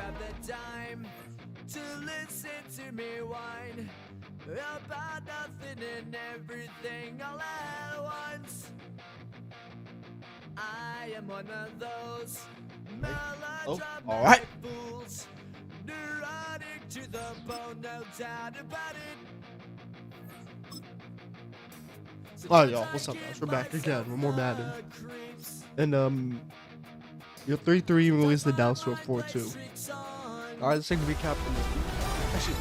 have the time to listen to me whine about nothing and everything all at once. I am one of those melodramatic fools, neurotic to the bone, no doubt about it. Alright, y'all, what's up, guys? We're back again with more Madden. And, you're 3-3 and released the Dallas to a 4-2. Alright, let's take a recap from this week. Actually,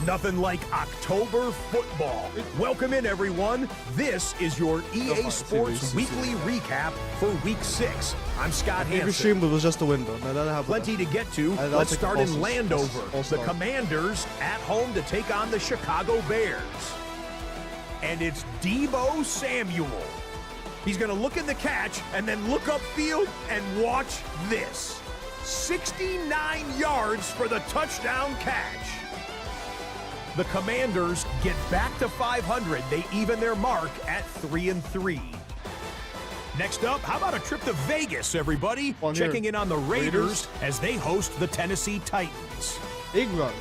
nothing like October football. Welcome in, everyone. This is your EA Sports Weekly Recap for Week 6. I'm Scott Hansen. stream was just a window. Plenty to get to. Let's start in Landover. The Commanders at home to take on the Chicago Bears. And it's Deebo Samuel. He's going to look in the catch and then look upfield and watch this. 69 yards for the touchdown catch. The Commanders get back to 500. They even their mark at 3-3. Next up, how about a trip to Vegas, everybody? Checking in on the Raiders as they host the Tennessee Titans. Big run.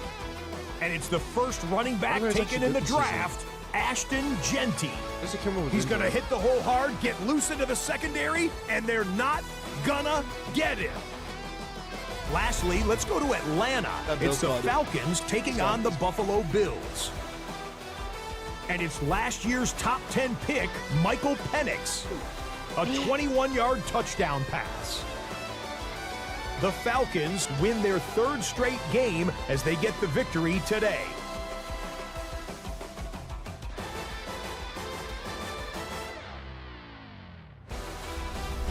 And it's the first running back taken in the draft, Ashton Genty. He's going to hit the hole hard, get loose into the secondary, and they're not gonna get him. Lastly, let's go to Atlanta. It's the Falcons taking on the Buffalo Bills. And it's last year's top 10 pick, Michael Penix. A 21-yard touchdown pass. The Falcons win their third straight game as they get the victory today.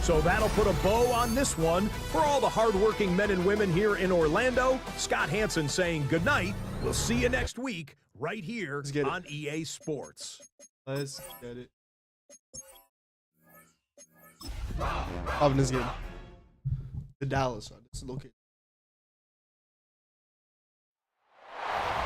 So that'll put a bow on this one. For all the hardworking men and women here in Orlando, Scott Hansen saying goodnight. We'll see you next week right here on EA Sports. Let's get it. Loving this game. The Dallas one. It's located.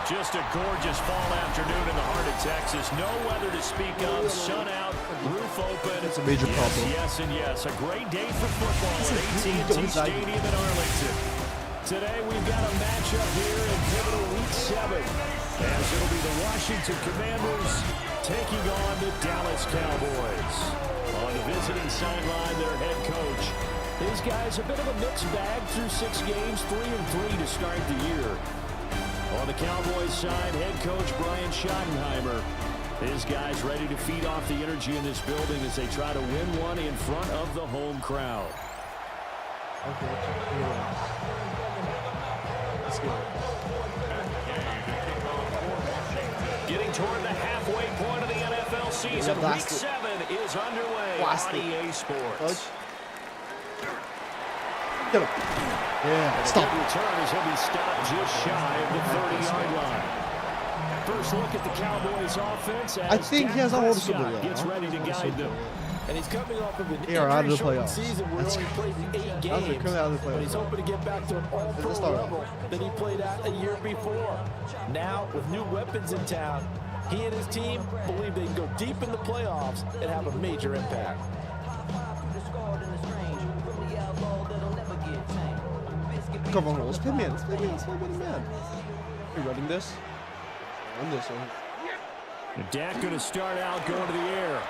Just a gorgeous fall afternoon in the heart of Texas. No weather to speak of. Sun out, roof open. It's a major problem. Yes, and yes. A great day for football at AT&T Stadium in Arlington. Today we've got a matchup here in pivotal Week 7. As it'll be the Washington Commanders taking on the Dallas Cowboys. On the visiting sideline, their head coach. These guys, a bit of a mixed bag through 6 games, 3-3 to start the year. On the Cowboys side, head coach Brian Schottenheimer. His guys ready to feed off the energy in this building as they try to win one in front of the home crowd. Let's go. Getting toward the halfway point of the NFL season, Week 7 is underway on EA Sports. Get him. Yeah, stop. Return as he'll be stopped just shy of the 30-yard line. First look at the Cowboys offense. I think he has a hold of something. Gets ready to guide them. And he's coming off of an injury-shortened season where he only played 8 games. But he's hoping to get back to an all-pro level that he played at a year before. Now, with new weapons in town, he and his team believe they can go deep in the playoffs and have a major impact. Come on, let's play man. Let's play man. Are you running this? Run this one. Dak going to start out going to the air.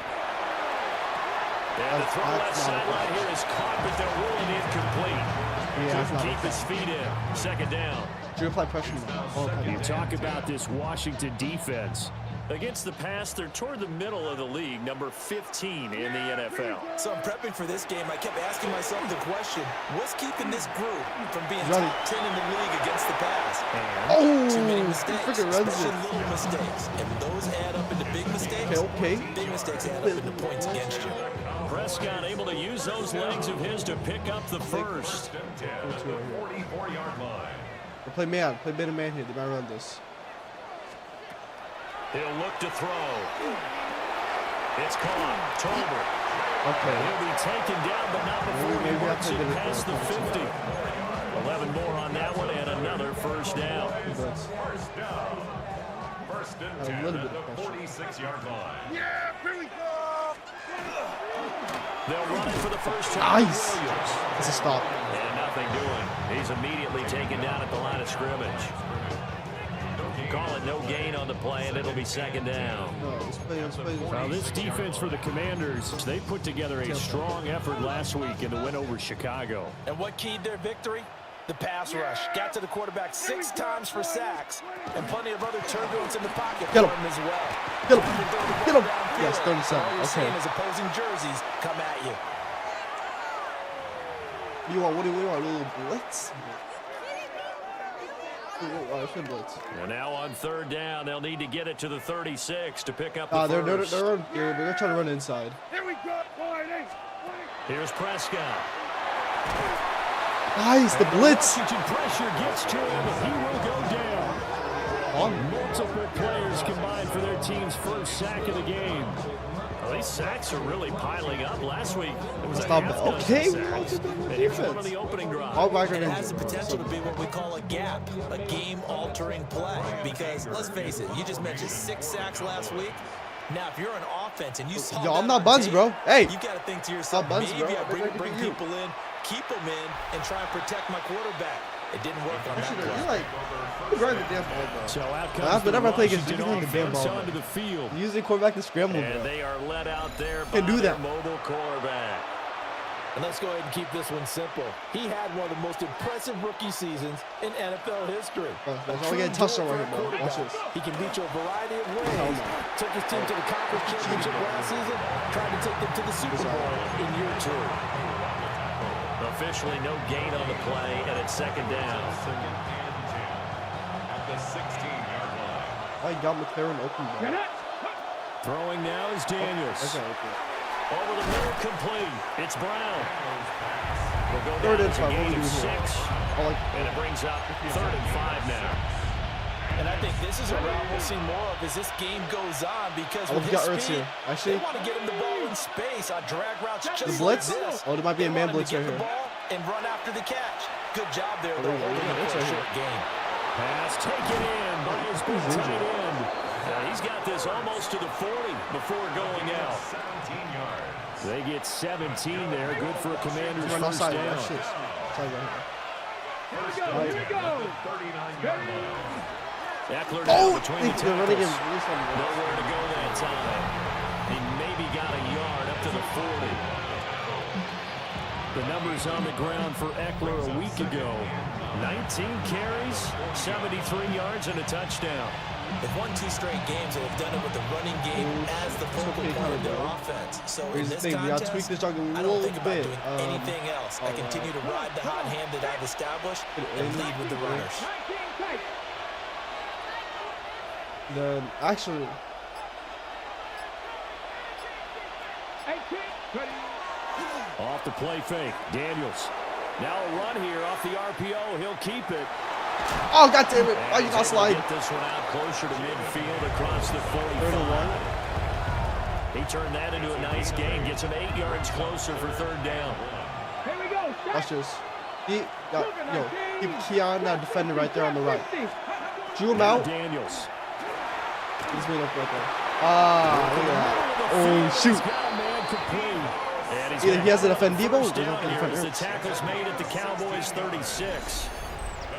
And the throw left sideline here is caught, but they're ruling incomplete. Couldn't keep his feet in. Second down. Do you apply pressure now? You talk about this Washington defense. Against the pass, they're toward the middle of the league, number 15 in the NFL. So I'm prepping for this game. I kept asking myself the question, what's keeping this group from being top 10 in the league against the pass? And too many mistakes, especially little mistakes. And those add up into big mistakes. Big mistakes add up into points against you. Prescott able to use those legs of his to pick up the first. Play man and man here. They might run this. He'll look to throw. It's caught. Tolbert. Okay. He'll be taken down, but not before he works it past the 50. 11 more on that one, and another first down. First and 10 at the 46-yard line. Yeah, here we go. They'll run it for the first time. Nice. It's a stop. And nothing doing. He's immediately taken down at the line of scrimmage. Call it no gain on the play, and it'll be second down. Now, this defense for the Commanders, they put together a strong effort last week in the win over Chicago. And what keyed their victory? The pass rush. Got to the quarterback 6 times for sacks, and plenty of other turbulence in the pocket for him as well. Get him. Get him. Yes, 37. Okay. As opposing jerseys come at you. You want, what do you want? A little blitz? Well, now on third down, they'll need to get it to the 36 to pick up the they're first. trying to run inside. Here we go, Here's Prescott. Nice, the blitz. Washington pressure gets to him. He will go down. Multiple players combined for their team's first sack of the game. Well, these sacks are really piling up. Last week, it was Okay, here's one on the opening drive. And it has the potential to be what we call a gap, a game-altering play. Because, let's face it, you just mentioned 6 sacks last week. Now, if you're an offense and you saw that I'm not on Buns, tape, bro. Hey. you got to think to yourself, Buns, maybe bro. I bring people in, keep them in, and try and protect my quarterback. It didn't work on that play. You're like, you're running the damn ball, bro. So out comes whenever I play against you, the you're running the damn ball. onto the field. Using quarterback to scramble, And bro. they are let out there by Can do their that. mobile quarterback. And let's go ahead and keep this one simple. He had one of the most impressive rookie seasons in NFL history. That's all we get a touchdown right here, bro. Watch this. He can reach a variety of ways. Took his team to the conference championship last season, tried to take them to the Super Bowl in year 2. Officially no gain on the play, and it's second down. I got McLaren open, bro. Throwing now is Daniels. Over the middle, complete. It's Brown. We'll go down to a gain of 6. And it brings up 3rd and 5 now. And I think this is a route we'll see more of as this game goes on because with his speed, they want to get him the ball in space on drag routes just the blitz? like this. Oh, there might be a man blitz right here. And run after the catch. Good job there, though, holding it for a short game. Pass taken in by his big tight end. He's got this almost to the 40 before going out. They get 17 there. Good for a Commander's first down. Here we go. Eckler down between the tackles. Running in. Nowhere to go that time. He maybe got a yard up to the 40. The numbers on the ground for Eckler a week ago. 19 carries, 73 yards, and a touchdown. They've won 2 straight games and have done it with the running game as the focal point of their offense. So in this contest, I don't think about doing anything else. I continue to ride the hot hand that I've established and lead with the runners. Then actually, off the play fake, Daniels. Now a run here off the RPO. He'll keep it. oh god damn it! Oh, you got slide. Get this one out closer to midfield across the 45. He turned that into a nice gain. Gets him 8 yards closer for 3rd down. Here we go. Watch this. Keep Keon defender right there on the right. Drew him out. Daniels. He's made up right there. Look at that. Oh shoot. Either he has to defend Debo or he has to defend the tackle's made at the Cowboys 36.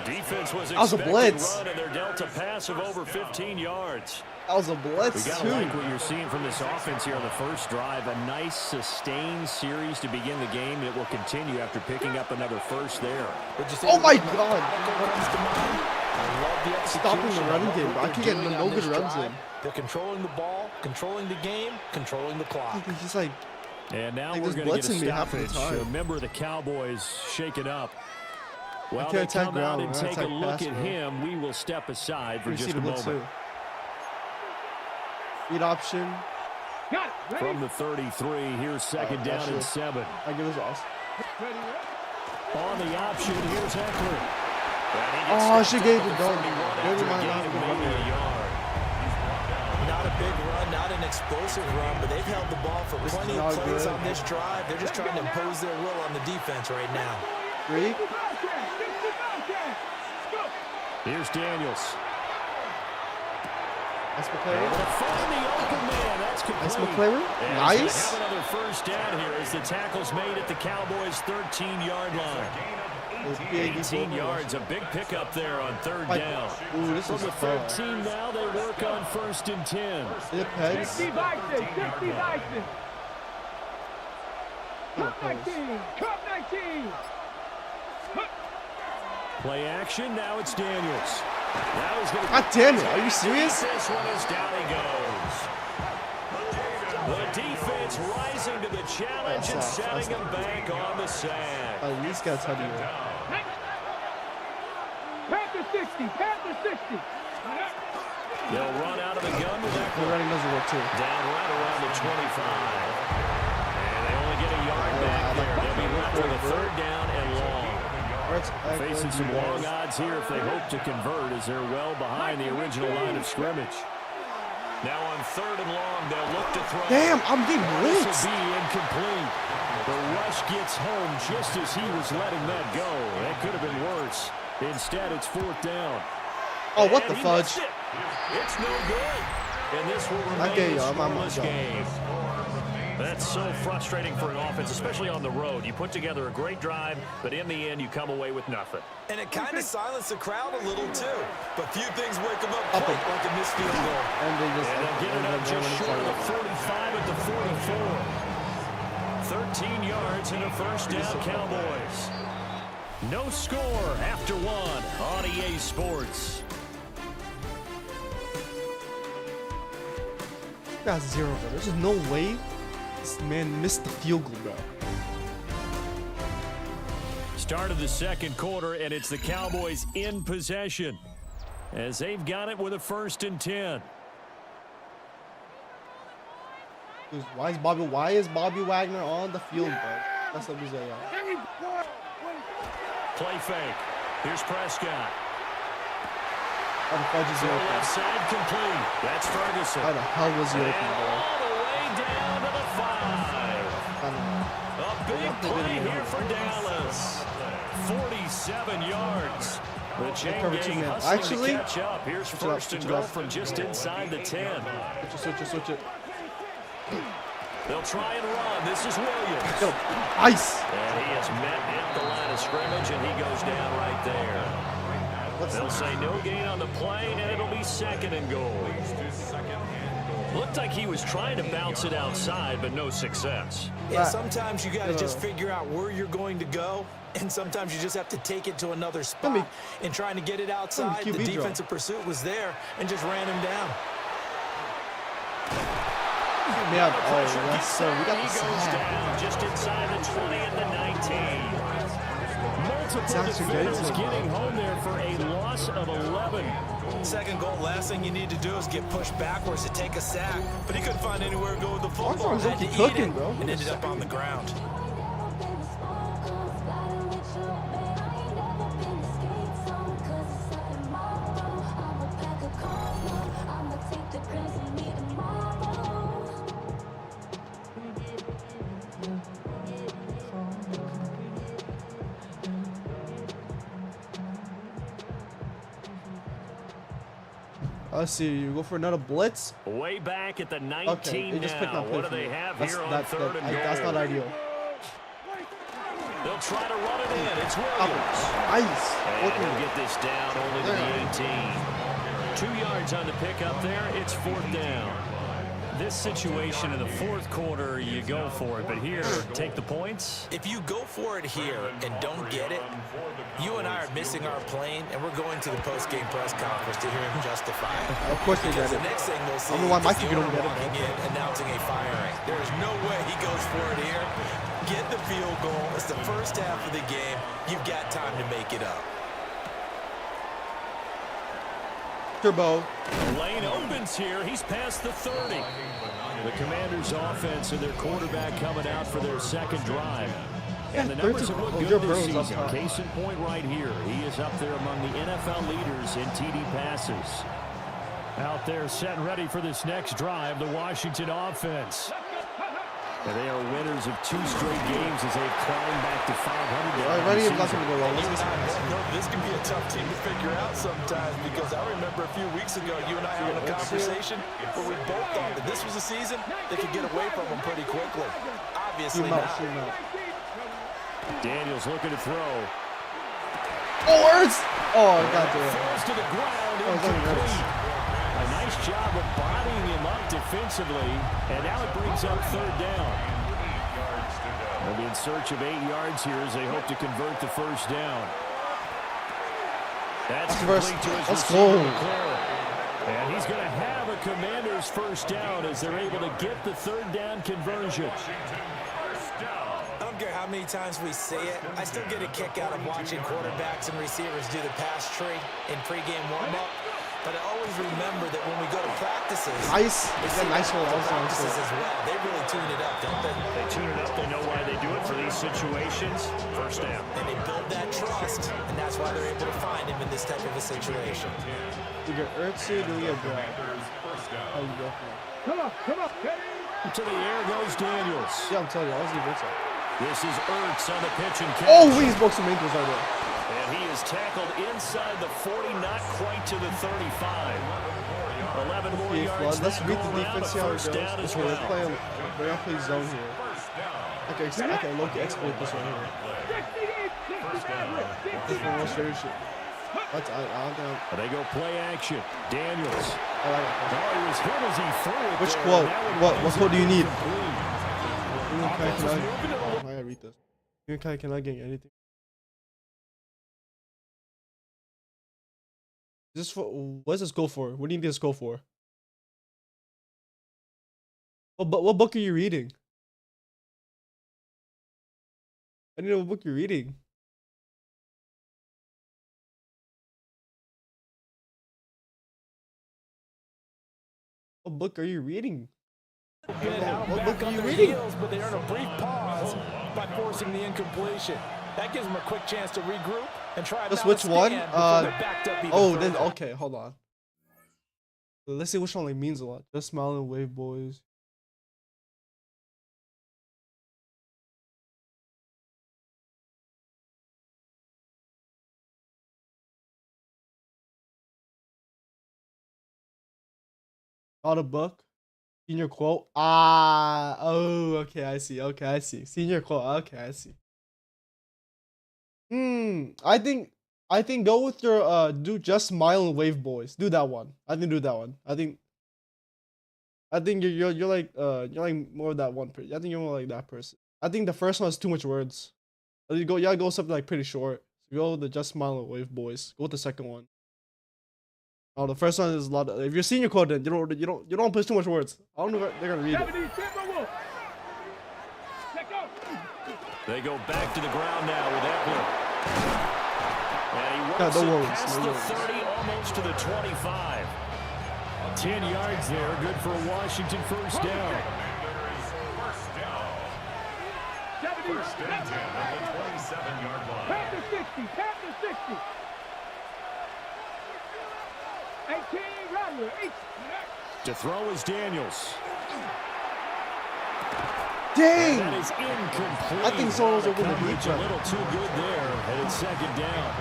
Defense was that was a blitz. Run and their delta pass of over 15 yards. That was a blitz, We gotta like what you're seeing from this offense here on the first drive. A nice, sustained series to begin the game. It will continue after picking up another first there. Oh my god! I love the Stopping the running game, bro. I can get no good runs in. They're controlling the ball, controlling the game, controlling the clock. He's just like, and now like we're going to get a half of the stoppage. time. A member of the Cowboys shaken up. Well, can't they attack come out ground, and we're take a gonna look attack at pass, him. We will step aside for just a moment. Read option. From the 33, here's second down and 7. I give this awesome. On the option, here's Eckler. Oh, she gave it done. Not a big run, not an explosive run, but they've held the ball for plenty of plays on this drive. They're just trying to impose their will on the defense right now. 3. Here's Daniels. That's McLaren. Find the open man. That's complete. That's McLaren. Nice. Have another first down here as the tackle's made at the Cowboys' 13-yard line. 18 yards, a big pickup there on third down. Ooh, this From is the a foul. 13 now, they work on 1st and 10. It depends. 60 Bison, 60 Bison. Cup 19, Cup 19. Play action, now it's Daniels. Now he's going to... God damn it, are you serious? This one is down he goes. The defense rising to the challenge and setting him back on the sack. These guys have you. Panther 60, Panther 60. They'll run out of the gun with that. The running doesn't work too. Down right around the 25. And they only get a yard back there. They'll be left with a third down and long. Facing some long odds here if they hope to convert, as they're well behind the original line of scrimmage. Now on 3rd and long, they'll look to throw. Damn, I'm getting This blitzed. will be incomplete. The rush gets home just as he was letting that go. That could have been worse. Instead, it's 4th down. Oh, what the And he fudge? missed it. It's no good. And this will I get remain you. a I'm scoreless game. That's so frustrating for an offense, especially on the road. You put together a great drive, but in the end, you come away with nothing. And it kind of silenced the crowd a little, too. But few things wake them up quick, like a missed field goal. And they just And they'll get it up just short of the 45 at the 44. 13 yards and a 1st down, Cowboys. No score after 1 on EA Sports. got 0, bro. There's just no way this man missed the field goal, bro. Start of the 2nd quarter, and it's the Cowboys in possession as they've got it with a 1st and 10. Dude, why is Bobby Wagner on the field, bro? That's what we say, y'all. Play fake. Here's Prescott. How the fudge is he open? Left side complete. That's Ferguson. How the hell was he open, bro? All the way down to the 5. A big play here for Dallas. 47 yards. The chain gang hustling to catch up. Here's 1st and goal from just inside the 10. Switch it. They'll try and run. This is Williams. Go. Ice. And he is met at the line of scrimmage, and he goes down right there. They'll say no gain on the play, and it'll be 2nd and goal. Looked like he was trying to bounce it outside, but no success. Yeah, sometimes you got to just figure out where you're going to go, and sometimes you just have to take it to another spot. And trying to get it outside, the defensive pursuit was there and just ran him down. Yeah, oh, yes, sir. We got the He goes down just inside the 20 and the 19. Multiple defenders getting home there for a loss of 11. 2nd goal, last thing you need to do is get pushed backwards to take a sack. But he couldn't find anywhere to go with the football. Had to eat it, and ended up on the ground. Let's see. You go for another blitz. Way back at the 19 okay, they just picked now. up What do they have here on 3rd and goal? That's not ideal. They'll try to run it in. It's Williams. Nice. And he'll get this down only to the 18. 2 yards on the pickup there. It's 4th down. This situation in the 4th quarter, you go for it. But here, take the points. If you go for it here and don't get it, you and I are missing our plane, and we're going to the post-game press conference to hear him justify it. Of course they get it. The next thing we'll see I don't know why is Mike the don't owner get it, walking in, announcing a firing. There is no way he goes for it here. Get the field goal. It's the first half of the game. You've got time to make it up. Turbo. Lane opens here. He's past the 30. The Commanders' offense and their quarterback coming out for their 2nd drive. And the numbers have looked good this season. Case in point right here. He is up there among the NFL leaders in TD passes. Out there set and ready for this next drive, the Washington offense. And they are winners of 2 straight games as they've climbed back to 500. Ready and nothing to go wrong. This can be a tough team to figure out sometimes, because I remember a few weeks ago you and I had a conversation where we both thought that this was a season that could get away from them pretty quickly. Obviously not. Daniels looking to throw. Oh, Ertz! Oh, I got there. Falls to the ground. Oh, it's only Ertz. A nice job of bodying him up defensively, and now it brings up third down. They'll be in search of 8 yards here as they hope to convert the first down. That's complete to his receiver, McLaurin. And he's going to have a Commander's first down as they're able to get the third down conversion. I don't care how many times we see it, I still get a kick out of watching quarterbacks and receivers do the pass tree in pregame warm-up. But I always remember that when we go to practices, nice. It's a nice one. Practices as well. They really tune it up, don't they? They tune it up. They know why they do it for these situations. First down. And they build that trust, and that's why they're able to find him in this type of a situation. You get Ertz, do you get Brad? Oh, you go for it. Come on. To the air goes Daniels. Yeah, I'm telling you, I was even Ertz. This is Ertz on the pitch and catch. Oh, he's broke some ankles right there. And he is tackled inside the 40, not quite to the 35. 11 more yards. Let's read the defense, see how it goes. As We're well. gonna play zone here. Okay, Loki exploit this one here. This one wants straight shit. That's They go play action. Daniels. I like it. Oh, he was hit as he threw it. Which there. quote? Now What quote do you need? Offense is moving it along. I gotta read this. You cannot get anything. Is this for what's this go for? What do you need this go for? What book are you reading? I need to know what book you're reading. What book are you reading? What book are you reading? But they earn a brief pause by forcing the incompletion. That gives them a quick chance to regroup and try Just to which one? Oh, then further. okay, hold on. Let's see which one like means a lot. Just smile and wave, boys. Not a book. Senior quote. Oh, okay, I see. Okay, I see. Senior quote. Okay, I see. I think go with your do just smile and wave, boys. Do that one. I think do that one. I think you're like more of that one person. I think you're more like that person. I think the first one has too much words. You gotta go something like pretty short. So go with the just smile and wave, boys. Go with the second one. Oh, the first one is a lot. If you're senior quote, then you don't put too much words. I don't know if they're gonna read it. They go back to the ground now with Eckler. And he works no it past worries. the 30, almost to the 25. 10 yards there, good for a Washington first down. First and 10 at the 27-yard line. Past the 60. 18, Rattler, 8. To throw is Daniels. Dang! That is incomplete. I think someone was over the Coverage deep a little too good there, and it's second down.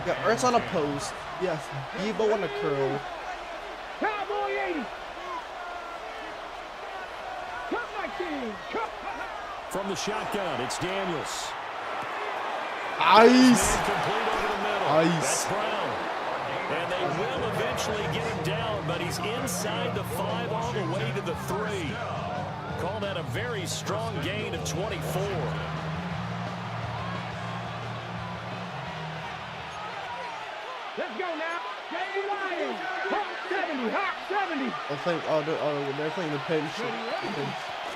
Yeah, Ertz on a post. Yes, Debo on a curl. Cowboy 80. Cup 19. Cup. From the shotgun, it's Daniels. Nice! Complete over the middle. Nice. That's Brown. And they will eventually get him down, but he's inside the 5 all the way to the 3. Call that a very strong gain of 24. Let's go now. Jay Lions. Hot 70. They're playing the pinch.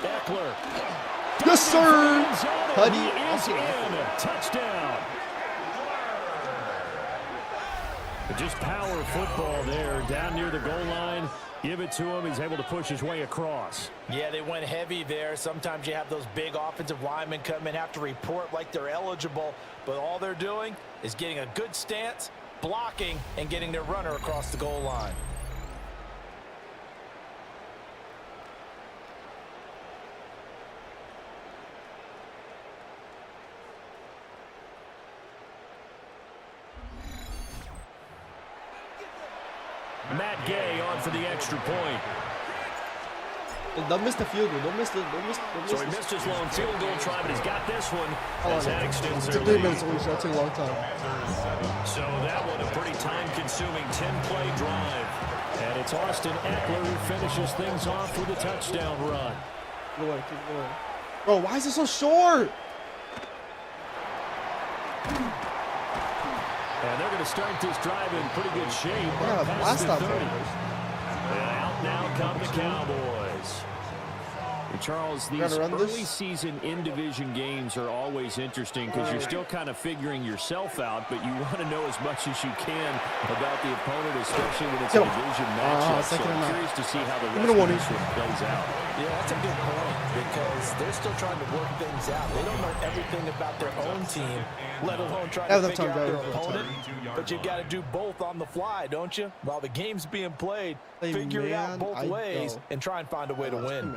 Eckler. Yes, sir! He is in. Touchdown. Just power football there, down near the goal line. Give it to him. He's able to push his way across. Yeah, they went heavy there. Sometimes you have those big offensive linemen come in, have to report like they're eligible, but all they're doing is getting a good stance, blocking, and getting their runner across the goal line. Matt Gay on for the extra point. Don't miss the field goal. Don't miss the. So he missed his lone field goal try, but he's got this one. As that extends It their took 3 lead. minutes only, so that took a long time. So that one a pretty time-consuming 10-play drive. And it's Austin Eckler who finishes things off with a touchdown run. Keep going. Bro, why is it so short? And they're going to start this drive in pretty good shape. Yeah, Past blast the out 30. there. And out now come the Cowboys. And Charles, these early season in-division games are always interesting because you're still kind of figuring yourself out, but you want to know as much as you can about the opponent, especially when it's a division matchup. So I'm curious to see how the rest of this one plays out. Yeah, that's a good point because they're still trying to work things out. They don't know everything about their own team, let alone trying to figure out their opponent. But you got to do both on the fly, don't you? While the game's being played, figure it out both ways and try and find a way to win.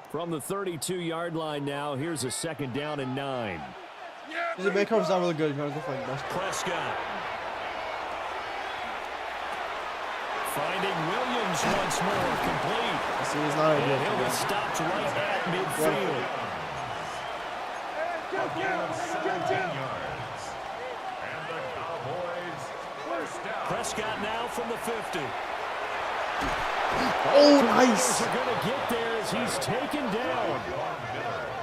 From the 32-yard line now, here's a 2nd down and 9. The man cover's not really good. You gotta go for like best. Prescott. Finding Williams once more, complete. See, he's not And he'll be stopped right at midfield. 17 yards. And the Cowboys first down. Prescott now from the 50. Oh, nice. Are going to get there as he's taken down.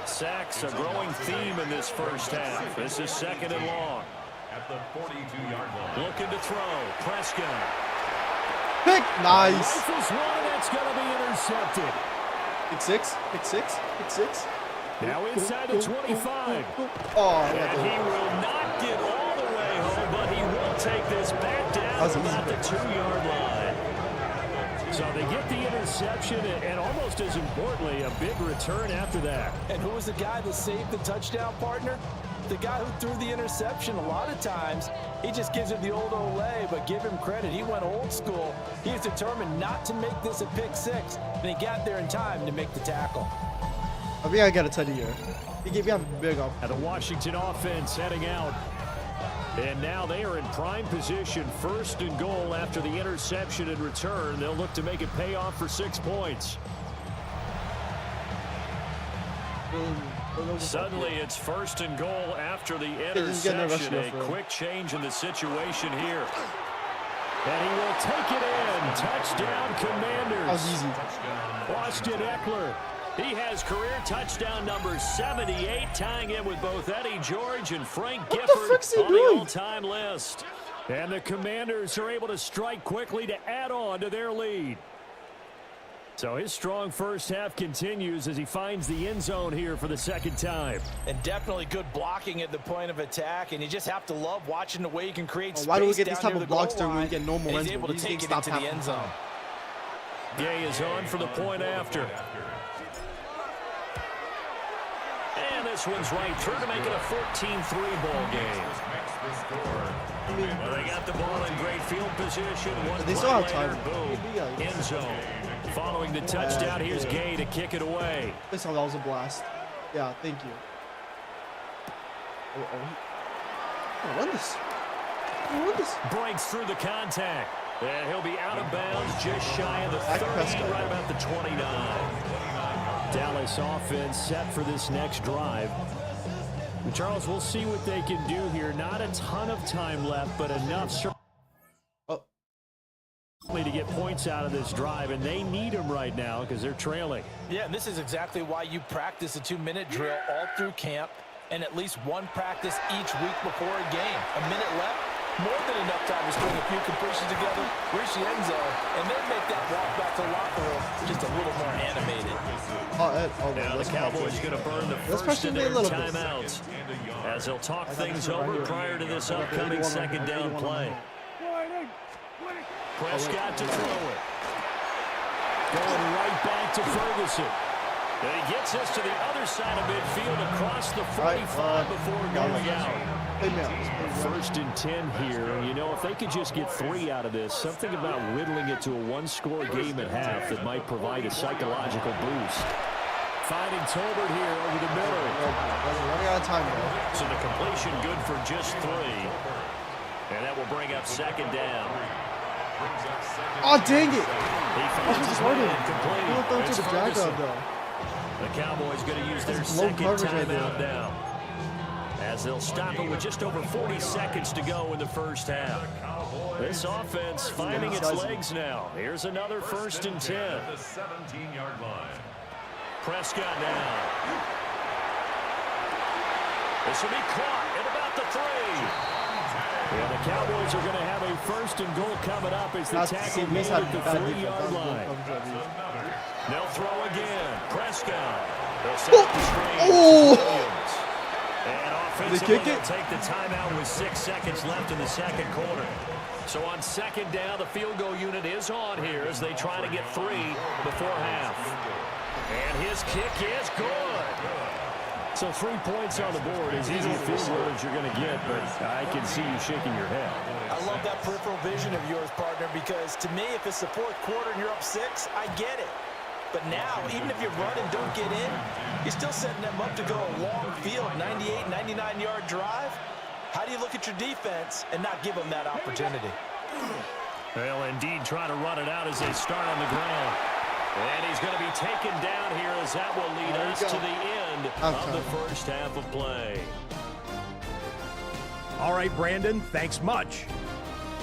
Sacks a growing theme in this first half. This is 2nd and long. At the 42-yard line. Looking to throw. Prescott. Pick. Nice. Rifles one, that's going to be intercepted. Pick six. Now inside the 25. Oh, And he will not get all the way home, but he will take this back down about the 2-yard line. So they get the interception, and almost as importantly, a big return after that. And who was the guy that saved the touchdown, partner? The guy who threw the interception. A lot of times, he just gives it the old Olay, but give him credit. He went old school. He was determined not to make this a pick six, and he got there in time to make the tackle. I think I got a teddy here. He gave me a big up. And the Washington offense heading out. And now they are in prime position, 1st and goal after the interception and return. They'll look to make it pay off for 6 points. Suddenly it's 1st and goal after the interception. A quick change in the situation here. And he will take it in. Touchdown, Commanders. That was easy. Austin Eckler. He has career touchdown number 78, tying in with both Eddie George and Frank Gifford on the all-time list. And the Commanders are able to strike quickly to add on to their lead. So his strong first half continues as he finds the end zone here for the 2nd time. And definitely good blocking at the point of attack, and you just have to love watching the way you can create space. Why do we get these down type of blocks during when we get no momentum? momentum? He's able to take it into the end zone. Gay is on for the point after. And this one's right through to make it a 14-3 ball game. Well, they got the ball in great field position. One they play still have later, time. boom, end zone. Following the touchdown, here's Gay to kick it away. This one, that was a blast. Yeah, thank you. Run this. Breaks through the contact. And he'll be out of bounds just shy of the 30, right about the 29. Dallas offense set for this next drive. And Charles, we'll see what they can do here. Not a ton of time left, but enough to get points out of this drive, and they need them right now because they're trailing. Yeah, and this is exactly why you practice a 2-minute drill all through camp and at least one practice each week before a game. A minute left, more than enough time to string a few completions together, reach the end zone, and then make that walk back to the locker room just a little more animated. Now the Cowboys going to burn the first of their timeouts as they'll talk things over prior to this upcoming 2nd down play. Prescott to throw it. Going right back to Ferguson. And he gets us to the other side of midfield across the 45 before going out. 1st and 10 here. And, you know, if they could just get 3 out of this, something about whittling it to a 1-score game at half that might provide a psychological boost. Finding Tolbert here over the middle. Running out of time, bro. So the completion good for just 3. And that will bring up 2nd down. Oh, dang it. He I finds was his started. man complete. He went It's to the drag Ferguson. on though. The Cowboys going to use their That's low second coverage right timeout there. now, as they'll stop it with just over 40 seconds to go in the first half. This offense finding its legs now. Here's another 1st and 10. The 17-yard line. Prescott now. This will be caught at about the 3. Yeah, the Cowboys are going to have a 1st and goal coming up as the tackle made at the 3-yard line. They'll throw again. Prescott. They'll set up the screen. Williams. And offensively, they'll take the timeout with 6 seconds left in the second quarter. So on second down, the field goal unit is on here as they try to get 3 before half. And his kick is good. So 3 points on the board, as easy a field goal as you're going to get, but I can see you shaking your head. I love that peripheral vision of yours, partner, because to me, if it's the 4th quarter and you're up 6, I get it. But now, even if you run and don't get in, you're still setting them up to go a long field, 98, 99-yard drive. How do you look at your defense and not give them that opportunity? They'll indeed try to run it out as they start on the ground. And he's going to be taken down here as that will lead us to the end of the first half of play. All right, Brandon, thanks much.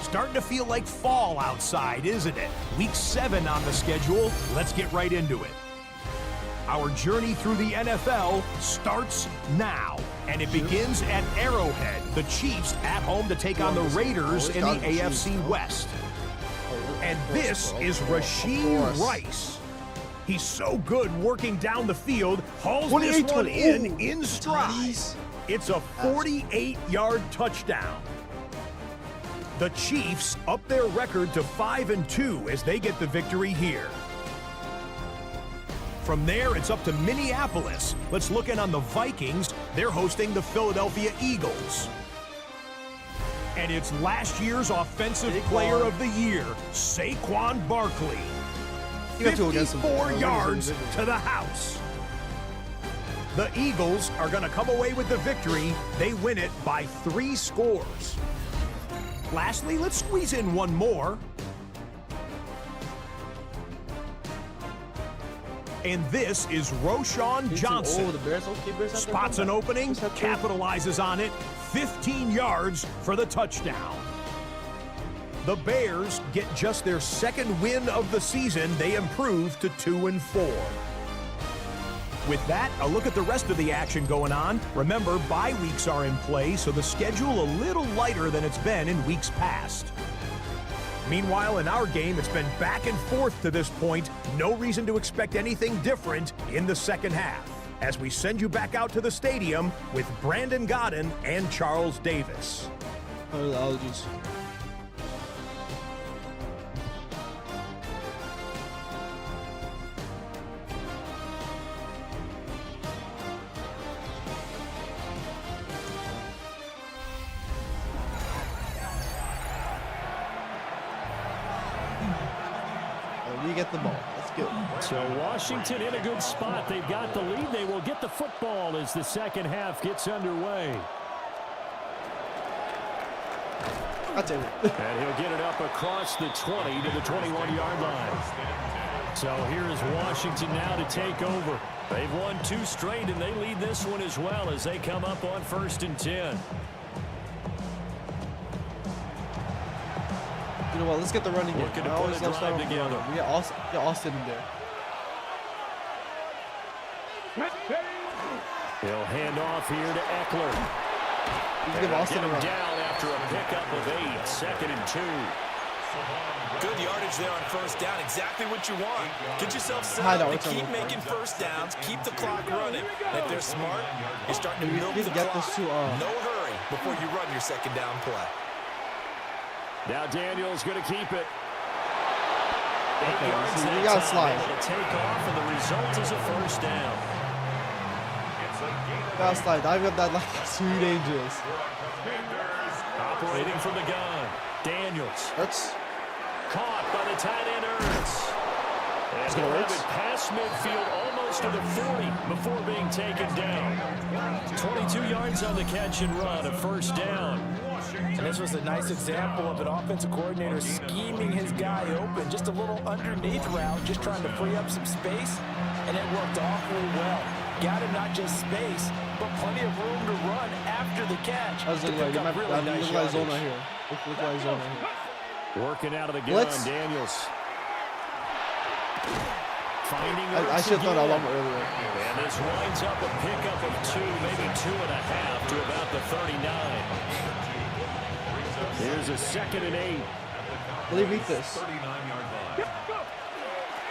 Starting to feel like fall outside, isn't it? Week 7 on the schedule. Let's get right into it. Our journey through the NFL starts now, and it begins at Arrowhead. The Chiefs at home to take on the Raiders in the AFC West. And this is Rasheed Rice. He's so good working down the field, hauls this one in stride. It's a 48-yard touchdown. The Chiefs up their record to 5-2 as they get the victory here. From there, it's up to Minneapolis. Let's look in on the Vikings. They're hosting the Philadelphia Eagles. And it's last year's Offensive Player of the Year, Saquon Barkley. 54 yards to the house. The Eagles are going to come away with the victory. They win it by 3 scores. Lastly, let's squeeze in one more. And this is Roschon Johnson. Spots an opening, capitalizes on it, 15 yards for the touchdown. The Bears get just their 2nd win of the season. They improve to 2-4. With that, a look at the rest of the action going on. Remember, bye weeks are in play, so the schedule a little lighter than it's been in weeks past. Meanwhile, in our game, it's been back and forth to this point. No reason to expect anything different in the second half, as we send you back out to the stadium with Brandon Godden and Charles Davis. Allergies. We get the ball. Let's go. So Washington in a good spot. They've got the lead. They will get the football as the second half gets underway. I'll take it. And he'll get it up across the 20 to the 21-yard line. So here is Washington now to take over. They've won 2 straight, and they lead this one as well as they come up on 1st and 10. You know what? Let's get the running game. Looking to put a drive together. We got Austin in there. He'll hand off here to Eckler. Give Austin get him a run. down after a pickup of 8, 2nd and 2. Good yardage there on 1st down. Exactly what you want. Get yourself set up and keep making 1st downs. Keep the clock running. And if they're smart, you're starting to milk the clock. No hurry before you run your 2nd down play. Now Daniel's going to keep it. 8 Okay, yards so we that got time. slide. Able to take off, and the result is a 1st down. Fast slide. Diving up that like it's too dangerous. Operating from the gun. Daniels. That's Caught by the tight end Ertz. And he'll have it past midfield almost to the 40 before being taken down. 22 yards on the catch and run, a 1st down. And this was a nice example of an offensive coordinator scheming his guy open. Just a little underneath route, just trying to free up some space, and it worked awfully well. Got him not just space, but plenty of room to run after the catch. I was looking like, Really nice zone right here. Look like zone right here. Working out of the gun, Blitz. Daniels. I should have thought that a lot more earlier. And this winds up a pickup of 2, maybe 2.5 to about the 39. Here's a 2nd and 8. Will they beat this?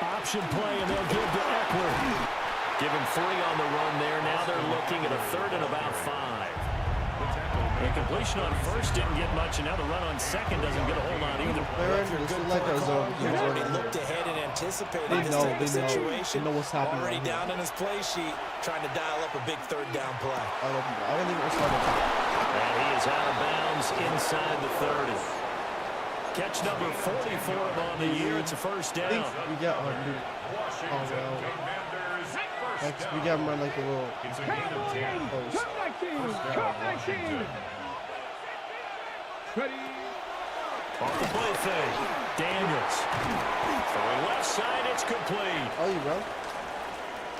Option play, and they'll give to Eckler. Give him 3 on the run there. Now they're looking at a 3rd and about 5. The completion on 1st didn't get much, and now the run on 2nd doesn't get a whole lot either. This is like our zone. You've already looked ahead and anticipated this type of situation. They know what's happening. Already down in his play sheet, trying to dial up a big 3rd down play. I don't think we're starting. And he is out of bounds inside the 30. Catch number 44 on the year. It's a 1st down. We got our new. Oh, well. We got him run like a little post. Off the play fake. Daniels. Throwing left side, it's complete. Oh, you bro.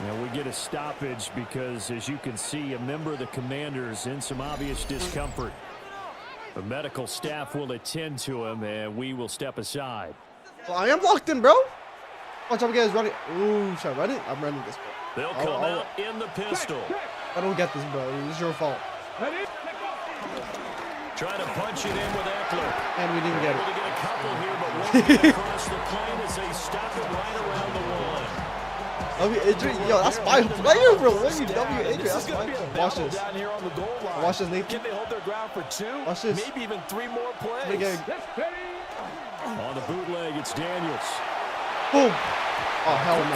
Now we get a stoppage because, as you can see, a member of the Commanders in some obvious discomfort. The medical staff will attend to him, and we will step aside. Well, I am locked in, bro. Watch out, guys. Running. Ooh, should I run it? I'm running this, bro. They'll come out in the pistol. I don't get this, bro. This is your fault. Trying to punch it in with Eckler. And we didn't get it. Able to get a couple here, but won't get across the plane as they stop it right around the one. Yo, that's my player, bro. Adrian, that's my player. Watch this. Down here on the goal line. Watch this, Nathan. Can they hold their ground for 2? Watch this. Maybe even 3 more plays. Again. On the bootleg, it's Daniels. Boom. Oh, hell no.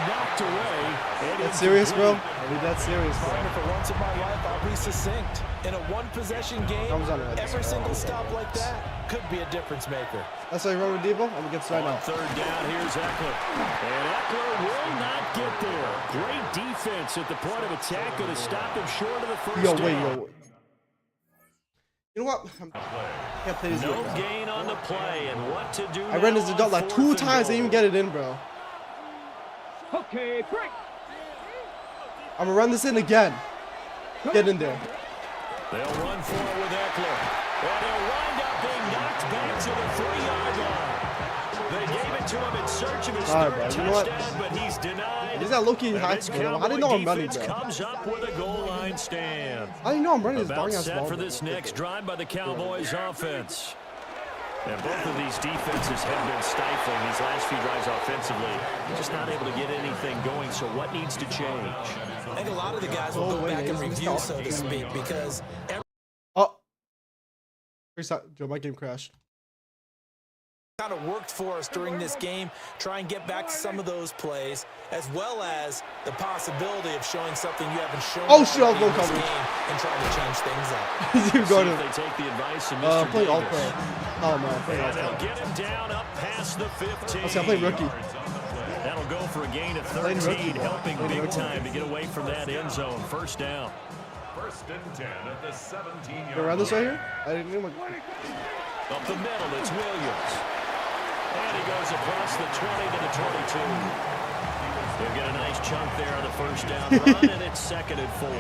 Knocked away. That's serious, bro? I mean, that's serious, bro. For once in my life, I'll be succinct. In a one-possession game, every single stop like that could be a difference maker. That's how you run with Debo? I'm against right now. 3rd down, here's Eckler. And Eckler will not get there. Great defense at the point of attack. Could have stopped him short of the 1st down. Yo. You know what? I can't play this No gain on the play, and what to do. I ran this adult like 2 times to even get it in, bro. Okay, break. I'm gonna run this in again. Get in there. They'll run for it with Eckler. And they'll wind up being knocked back to the 3-yard line. They gave it to him in search of his 3rd touchdown, but he's denied. He's not looking high school. How do you know I'm running, bro? Comes up with a goal line stand. How do you know I'm running this About darn ass set ball? for this next drive by the Cowboys offense. And both of these defenses have been stifling these last few drives offensively. Just not able to get anything going, so what needs to change? I think a lot of the guys will go back and review, so to speak, because... Joe, my game crashed. Kind of worked for us during this game. Try and get back to some of those plays, as well as the possibility of showing something you haven't shown. Oh shit, I'll go in this coverage. game and trying to change things up. He's going to They take the advice of Mr. play all Davis. pro. Oh man, play all And they'll pro. get him down up past the 15. I'll play rookie. That'll go for a gain of 13, helping big time to get away from that end zone. 1st down. 1st and 10 at the 17-yard Go around this right here? I didn't know. Up the middle, it's Williams. And he goes across the 20 to the 22. They'll get a nice chunk there on the 1st down run, and it's 2nd and 4.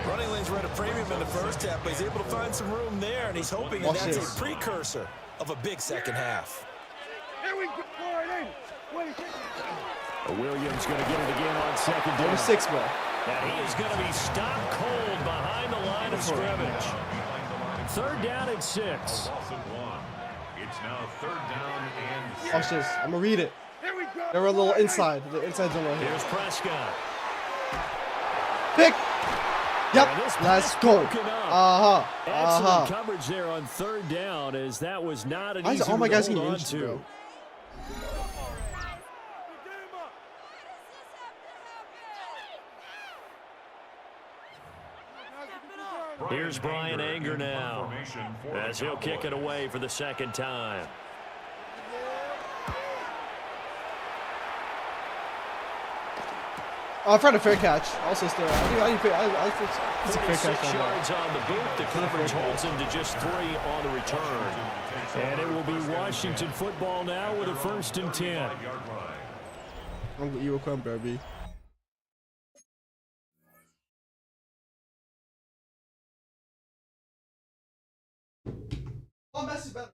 Running lanes were at a premium in the 1st half, but he's able to find some room there, and he's hoping that that's a precursor of a big 2nd half. Here we go. Williams going to get it again on 2nd down. 6, bro. And he is going to be stopped cold behind the line of scrimmage. 3rd down and 6. It's now 3rd down and Watch this. I'm gonna read it. They were a little inside. The inside zone right here. Here's Prescott. Pick. Yep. Let's go. Excellent coverage there on 3rd down, as that was not an easy all my guys one to getting hold on injured, to. bro? Here's Brian Anger now, as he'll kick it away for the 2nd time. Oh, I found a fair catch. Also, still, I think it's a fair 46 catch. yards on the boot. The coverage holds him to just 3 on the return. And it will be Washington football now with a 1st and 10. You will come, baby. Oh, Messi better.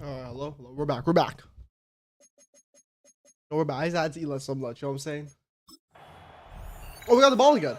Hello. We're back. No, we're back. I just had to eat less so much. You know what I'm saying? Oh, we got the ball again.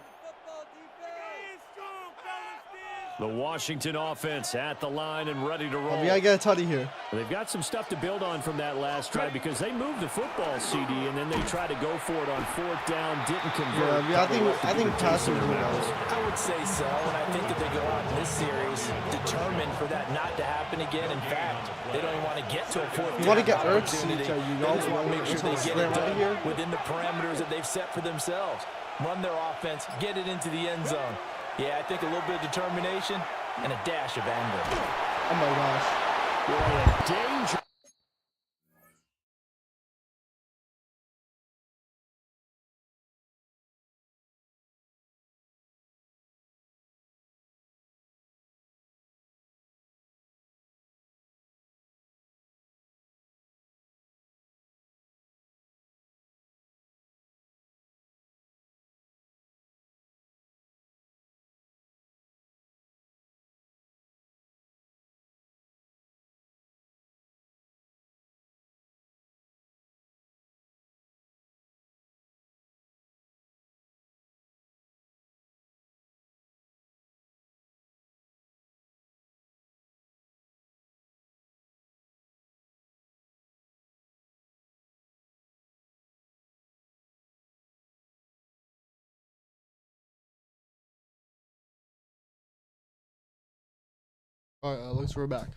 The Washington offense at the line and ready to roll. We gotta get a tutty here. They've got some stuff to build on from that last drive because they moved the football, CD, and then they tried to go for it on 4th down, didn't convert. Yeah, I think passing is I would say so, and I think that they go out in this series determined for that not to happen again. In fact, they don't even want to get to a 4th down. You want to get Ertz, They just want to make sure they get it done within the parameters that they've set for themselves. Run their offense, get it into the end zone. Yeah, I think a little bit of determination and a dash of anger. Oh my gosh. Boy, a danger. All right, looks we're back.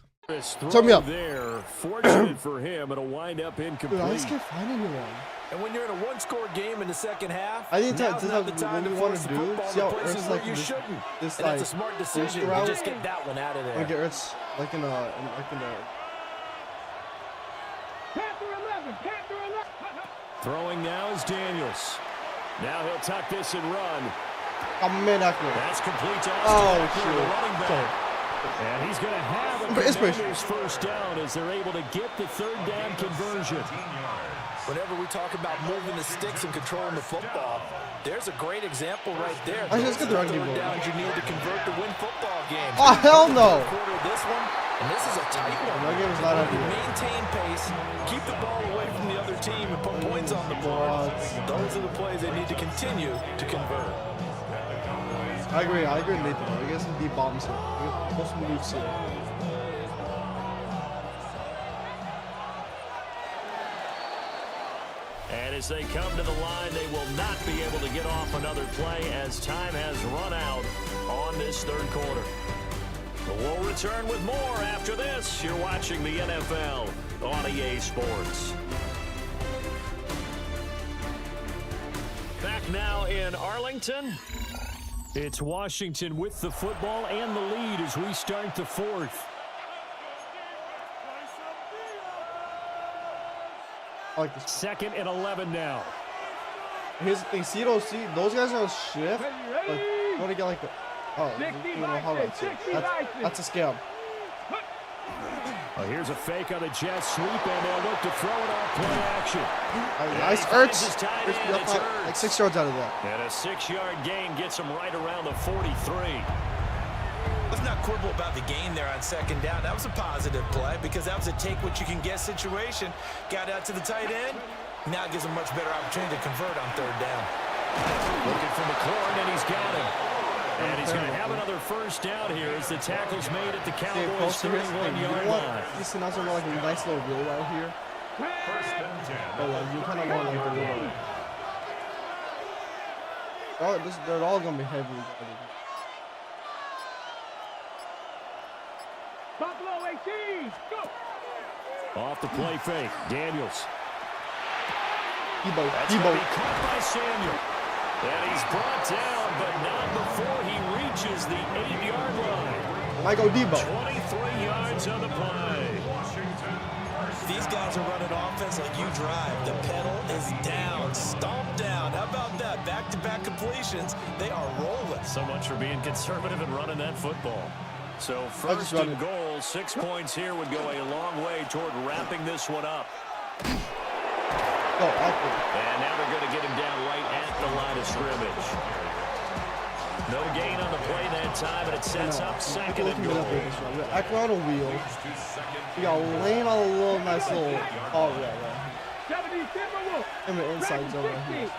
Turn me up. There, fortunate for him, it'll wind up incomplete. Dude, I just can't find anyone. And when you're in a one-score game in the second half, I think now's not the what time we to want force to the do. football See how in places Ertz where like you this, shouldn't. this And like that's a smart decision. You route. just get that one out of I'm there. gonna get Ertz like in a Throwing now is Daniels. Now he'll tuck this and run. That's complete to Oh, Austin Eckler, the running back. And he's going to have a Commanders first down as they're able to get the 3rd down conversion. Whenever we talk about moving the sticks and controlling the football, there's a great example right there. I just get the Those rugby are the ball. downs you need to convert to win football games. Oh, hell no. Quarter of this one, and this is a tight one. My game is not If you ideal. maintain pace, keep the ball away from the other team, and put points on the board. Those are the plays they need to continue to convert. I agree, Nathan. I guess some deep bombs here. Most moves here. And as they come to the line, they will not be able to get off another play as time has run out on this 3rd quarter. We'll return with more after this. You're watching the NFL on EA Sports. Back now in Arlington. It's Washington with the football and the lead as we start the 4th. I like this. 2nd and 11 now. Here's the thing, see those guys are shift. Like, you want to get like the that's a scam. Well, here's a fake on the jet sweep, and they'll look to throw it off play action. Nice Ertz. Like 6 yards out of that. And a 6-yard gain gets him right around the 43. Let's not quibble about the gain there on 2nd down. That was a positive play because that was a take-what-you-can-get situation. Got out to the tight end. Now it gives him a much better opportunity to convert on 3rd down. Looking for McLaurin, and he's got him. And he's going to have another first down here as the tackle's made at the Cowboys' 31-yard line. This is also like a nice little wheel out here. You kind of want like a little. They're all going to be heavy. Buffalo 18, go! Off the play fake, Daniels. Debo. That's going to be caught by Samuel. And he's brought down, but not before he reaches the 8-yard line. Michael Debo. 23 yards on the play. These guys are running offense like you drive. The pedal is down, stomped down. How about that? Back-to-back completions. They are rolling. So much for being conservative and running that football. So first and goal, 6 points here would go a long way toward wrapping this one up. Oh, and now they're going to get him down right at the line of scrimmage. No gain on the play that time, and it sets up second and goal. Acting on a wheel. We got Lane on a little nice little. Oh, yeah. In the inside zone right here.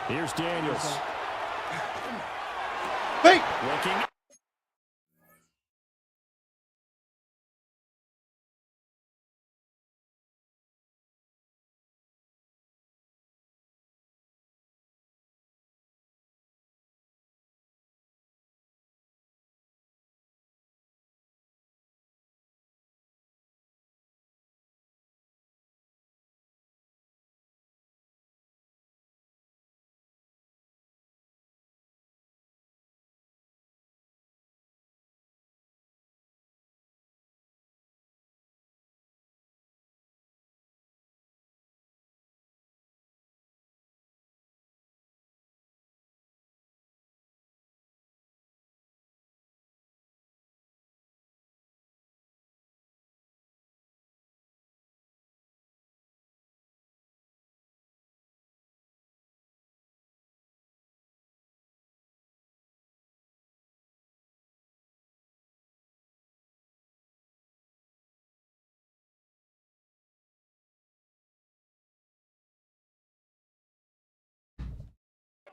Here's Daniels. Fake! Looking.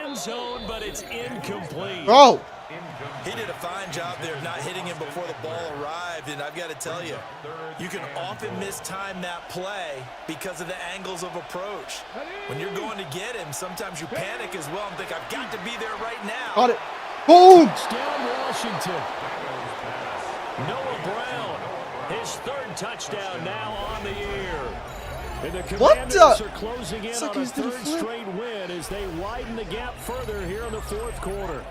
End zone, but it's incomplete. Bro! He did a fine job there of not hitting him before the ball arrived, and I've got to tell you, you can often mistime that play because of the angles of approach. When you're going to get him, sometimes you panic as well and think, I've got to be there right now. Got it. Boom! Down Washington. Noah Brown, his third touchdown now on the year. And the Commanders are closing in on a third straight win as they widen the gap further here in the fourth quarter.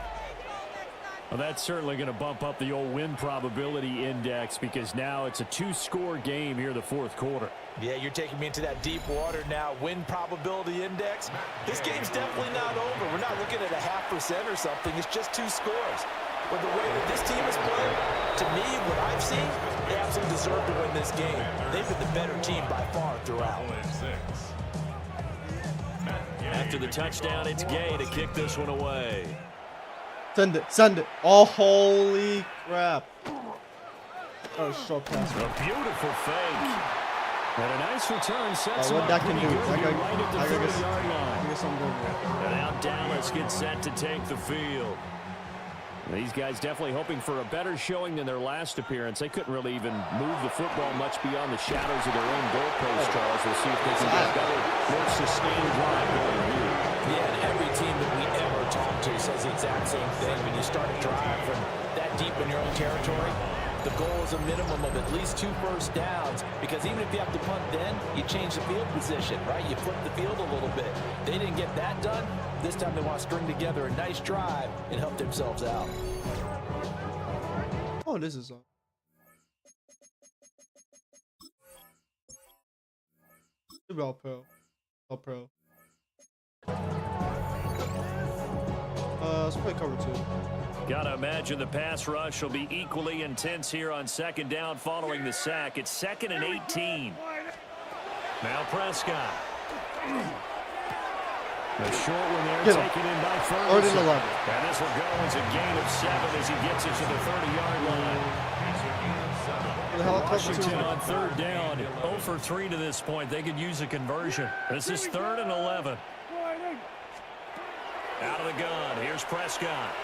Well, that's certainly going to bump up the old win probability index because now it's a two-score game here in the fourth quarter. Yeah, you're taking me into that deep water now. Win probability index. This game's definitely not over. We're not looking at a 0.5% or something. It's just 2 scores. But the way that this team has played, to me, what I've seen, they absolutely deserve to win this game. They've been the better team by far throughout. After the touchdown, it's Gay to kick this one away. Send it, send it. Oh, holy crap. Oh, short pass. A beautiful fake. And a nice return sets what up that can pretty do. good I here got, right at the I 30-yard line. guess I'm going And now Dallas gets set to take the field. These guys definitely hoping for a better showing than their last appearance. They couldn't really even move the football much beyond the shadows of their own goalpost, Charles. We'll see if they can get better, more sustained drive going here. Yeah, and every team that we ever talk to says the exact same thing. When you start a drive from that deep in your own territory, the goal is a minimum of at least 2 first downs, because even if you have to punt then, you change the field position, right? You flip the field a little bit. They didn't get that done. This time they want to string together a nice drive and help themselves out. Oh, this is on. All pro. All pro. Let's play cover 2. Gotta imagine the pass rush will be equally intense here on second down following the sack. It's 2nd and 18. Now Prescott. The short one there taken in by Ferguson. 11. And this will go as a gain of 7 as he gets it to the 30-yard line. Washington on third down. 0 for 3 to this point. They could use a conversion. This is 3rd and 11. Out of the gun. Here's Prescott.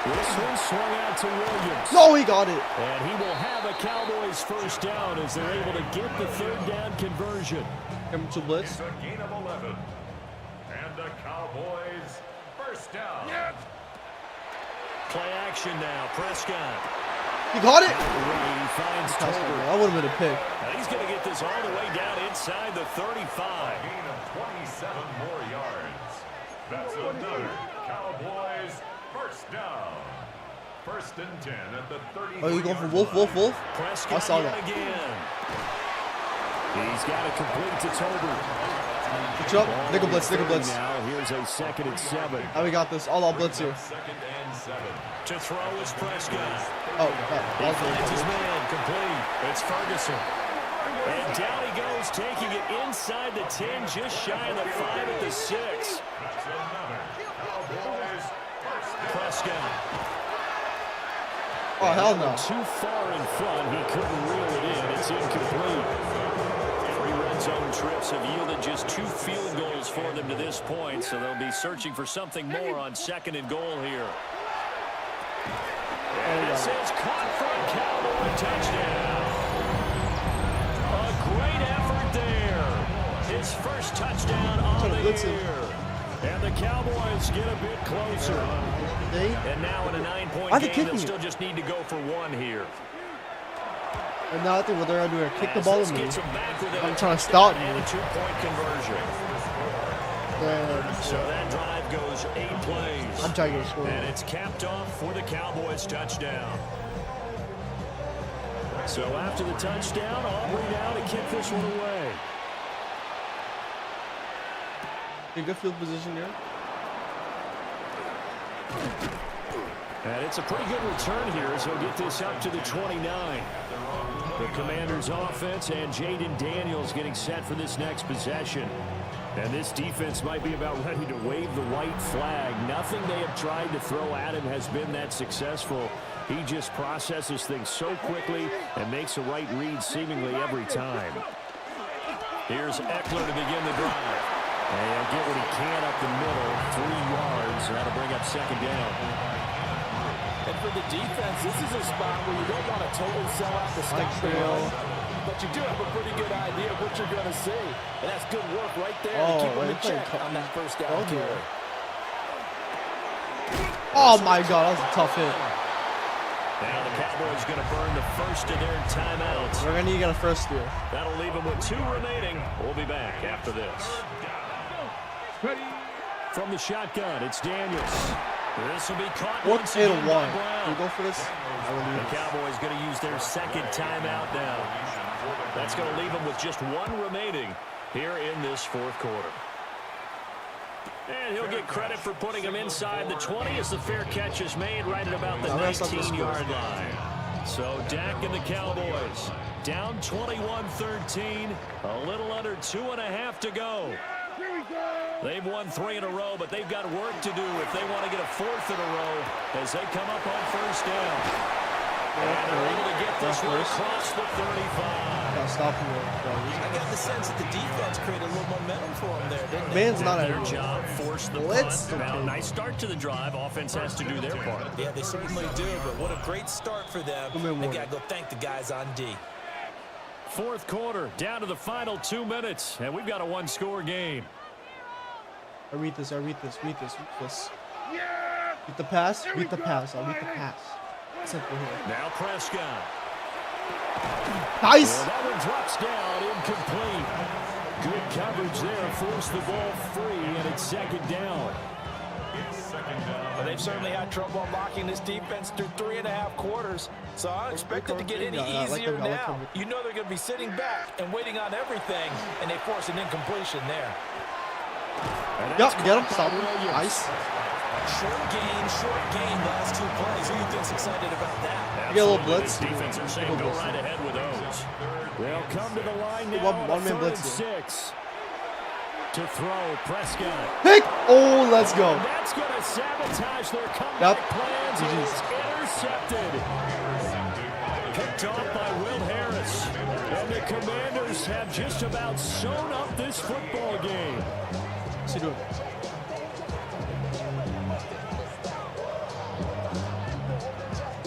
This one swung out to Williams. No, he got it. And he will have a Cowboys first down as they're able to get the third down conversion. Coming to blitz. It's a gain of 11. And the Cowboys first down. Play action now. Prescott. He got it. He finds Tolbert. That would have been a pick. And he's going to get this all the way down inside the 35. A gain of 27 more yards. That's another Cowboys first down. 1st and 10 at the 30. Oh, you going for Wolf? Prescott I saw that. Again. He's got it complete to Tolbert. Good job. Nickel blitz. Now here's a 2nd and 7. Now we got this. All blitz here. 2nd and 7. To throw is Prescott. Oh, He finds his man complete. It's Ferguson. And down he goes, taking it inside the 10, just shy of the 5 at the 6. That's another Cowboys, first down. Prescott. Oh, hell no. Too far in front. He couldn't reel it in. It's incomplete. 3 red zone trips have yielded just 2 field goals for them to this point, so they'll be searching for something more on 2nd and goal here. And this is caught for a Cowboy touchdown. A great effort there. His first touchdown on the year. And the Cowboys get a bit closer. And now in a 9-point game, they'll still just need to go for 1 here. And now I think what they're going to do is kick the ball to me. I'm trying to stop me. And a 2-point conversion. So that drive goes 8 plays. I'm trying to score. And it's capped off for the Cowboys touchdown. So after the touchdown, Aubrey now to kick this one away. Good field position there. And it's a pretty good return here as he'll get this up to the 29. The Commanders' offense and Jaden Daniels getting set for this next possession. And this defense might be about ready to wave the white flag. Nothing they have tried to throw at him has been that successful. He just processes things so quickly and makes a right read seemingly every time. Here's Eckler to begin the drive. And he'll get what he can up the middle, 3 yards. That'll bring up 2nd down. And for the defense, this is a spot where you don't want to totally sell out the stop trail, but you do have a pretty good idea of what you're going to see. And that's good work right there to keep them in check on that first down carry. Oh my God, that was a tough hit. Now the Cowboys going to burn the first of their timeouts. We're going to get a first here. That'll leave them with 2 remaining. We'll be back after this. From the shotgun, it's Daniels. This will be caught once again by Brown. Can we go for this? The Cowboys going to use their 2nd timeout now. That's going to leave them with just 1 remaining here in this 4th quarter. And he'll get credit for putting him inside the 20 as the fair catch is made right at about the 19-yard line. So Dak and the Cowboys down 21-13, a little under 2.5 to go. They've won 3 in a row, but they've got work to do if they want to get a 4th in a row as they come up on first down. And they're able to get this one across the 35. Stop him. I got the sense that the defense created a little momentum for them there, didn't they? Man's not their job, force the punt. Now, nice start to the drive. Offense has to do their part. Yeah, they certainly do, but what a great start for them. They got to go thank the guys on D. 4th quarter, down to the final 2 minutes, and we've got a 1-score game. I read this. Read the pass. I'll read the pass. Simple here. Now Prescott. Nice. Well, that one drops down, incomplete. Good coverage there, forced the ball free, and it's 2nd down. Well, they've certainly had trouble unlocking this defense through 3.5 quarters, so I expect it to get any easier now. You know they're going to be sitting back and waiting on everything, and they force an incompletion there. Yep, get him. Stop him. Nice. Short gain, last 2 plays. Who do you think's excited about that? Get a little blitz. Defense are saying go right ahead with those. They'll come to the line now. One man 3rd blitz. and 6. To throw, Prescott. Pick! Oh, let's go. And that's going to sabotage their comeback plans. It is intercepted. Picked off by Will Harris. And the Commanders have just about sewn up this football game. What's he doing?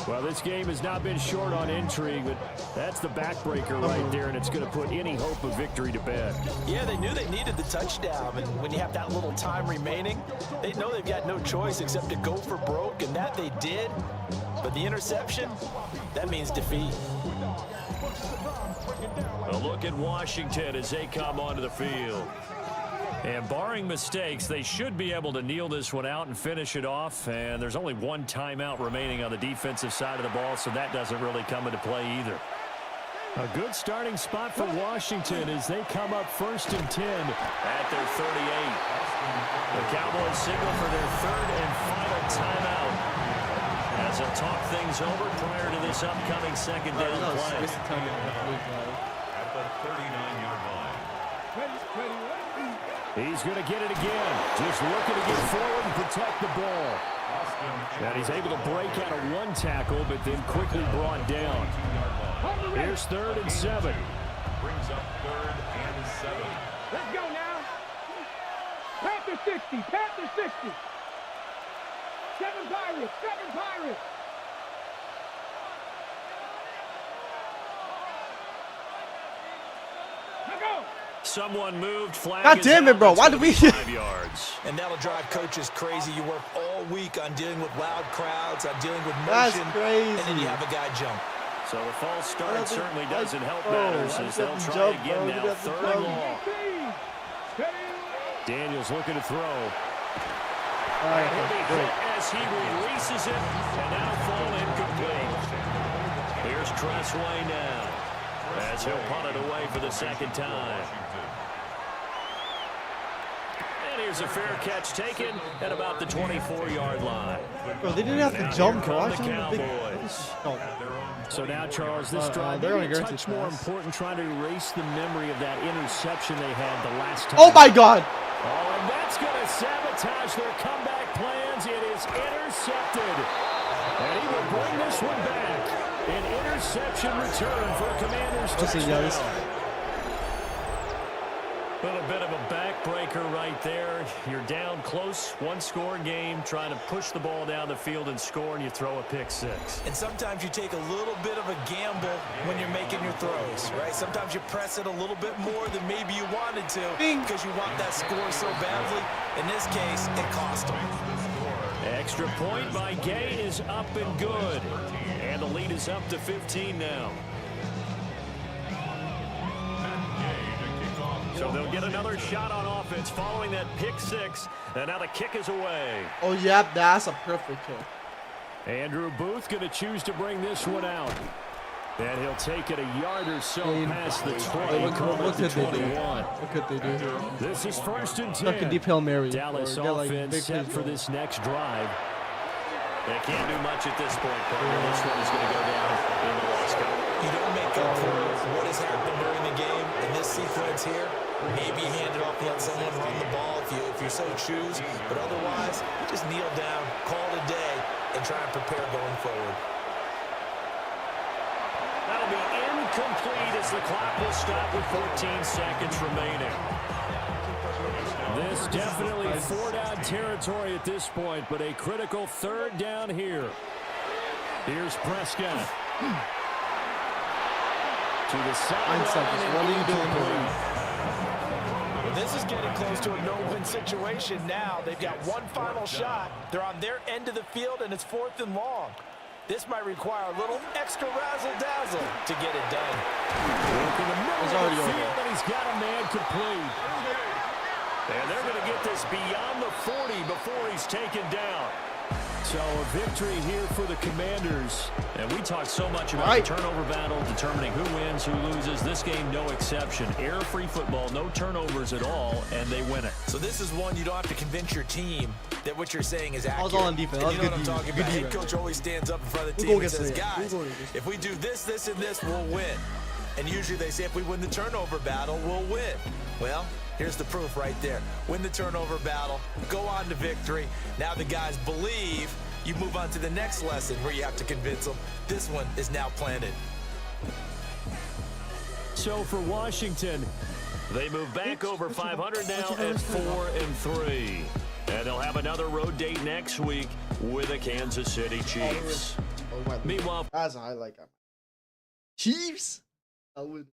Well, this game has not been short on intrigue, but that's the backbreaker right there, and it's going to put any hope of victory to bed. Yeah, they knew they needed the touchdown, and when you have that little time remaining, they know they've got no choice except to go for broke, and that they did. But the interception, that means defeat. A look at Washington as they come onto the field. And barring mistakes, they should be able to kneel this one out and finish it off. And there's only 1 timeout remaining on the defensive side of the ball, so that doesn't really come into play either. A good starting spot for Washington as they come up 1st and 10 at their 38. The Cowboys signal for their 3rd and final timeout as they'll talk things over prior to this upcoming 2nd down play. At the 39-yard line. He's going to get it again. Just looking to get forward and protect the ball. And he's able to break out of one tackle, but then quickly brought down. Here's 3rd and 7. Brings up 3rd and 7. Let's go now. Panther 60. Panther 60. 7 Pirates. 7 Pirates. Now go. Someone moved. Flag. God damn it, bro. Why did we? 5 yards. And that'll drive coaches crazy. You work all week on dealing with loud crowds, on dealing with That's motion. crazy. And then you have a guy jump. So the false start certainly doesn't help bro, matters as they'll try jump, again bro. now. 3rd and long. Steady. Daniels looking to throw. All right, He'll be great. hit as he releases it, and that'll fall incomplete. Here's Tressway now, as he'll punt it away for the 2nd time. And here's a fair catch taken at about the 24-yard line. Bro, they didn't have to jump, bro. From the Cowboys. So now, Charles, this drive they're maybe on a a touch Gertie more pass. important, trying to erase the memory of that interception they had the last time. Oh my God! Oh, and that's going to sabotage their comeback plans. It is intercepted. And he will bring this one back. An interception return for a Commanders Listen, touchdown. guys. Little bit of a backbreaker right there. You're down close, 1-score game, trying to push the ball down the field and score, and you throw a pick 6. And sometimes you take a little bit of a gamble when you're making your throws, right? Sometimes you press it a little bit more than maybe you wanted to because you want that score so badly. In this case, it cost them. Extra point by Gay is up and good. And the lead is up to 15 now. So they'll get another shot on offense following that pick 6. And now the kick is away. Oh, yep, that's a perfect kick. Andrew Booth going to choose to bring this one out. And he'll take it a yard or so past the 20. What could they do? 21. What could they do here? This is 1st and 10. Look at deep Hail Mary. Dallas Or get, like, offense big set plays for going. this next drive. They can't do much at this point, partner. This one is going to go down in the loss count. You don't make up for what has happened during the game in this sequence here. Maybe hand it off and let someone run the ball if you so choose. But otherwise, just kneel down, call it a day, and try and prepare going forward. That'll be incomplete as the clock will stop with 14 seconds remaining. This definitely 4-down territory at this point, but a critical 3rd down here. Here's Prescott. To the 9 sideline. seconds. What are you doing here? This is getting close to a no-win situation now. They've got one final shot. They're on their end of the field, and it's 4th and long. This might require a little extra razzle-dazzle to get it done. Look in the middle It's of already the over. field, and he's got a man complete. And they're going to get this beyond the 40 before he's taken down. So a victory here for the Commanders. And we talked so much about the turnover battle, determining who wins, who loses. This game, no exception. Error-free football, no turnovers at all, and they win it. So this is one you don't have to convince your team that what you're saying is accurate. I was all on defense. And you know That was what I'm good talking about. defense. Head coach always stands up in front of the We'll team go and says, against it. guys, We'll go against it. if we do this, this, and this, we'll win. And usually they say if we win the turnover battle, we'll win. Well, here's the proof right there. Win the turnover battle, go on to victory. Now the guys believe. You move on to the next lesson where you have to convince them. This one is now planted. So for Washington, they move back over 500 now at 4-3. And they'll have another road date next week with the Kansas City Chiefs. Meanwhile, That's a highlight. Chiefs? I would.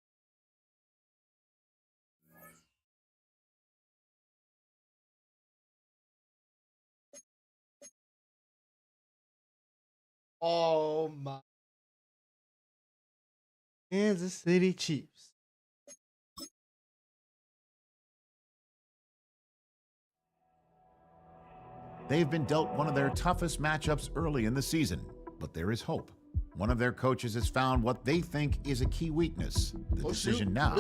Oh my. Kansas City Chiefs. They've been dealt one of their toughest matchups early in the season, but there is hope. One of their coaches has found what they think is a key weakness. The decision now,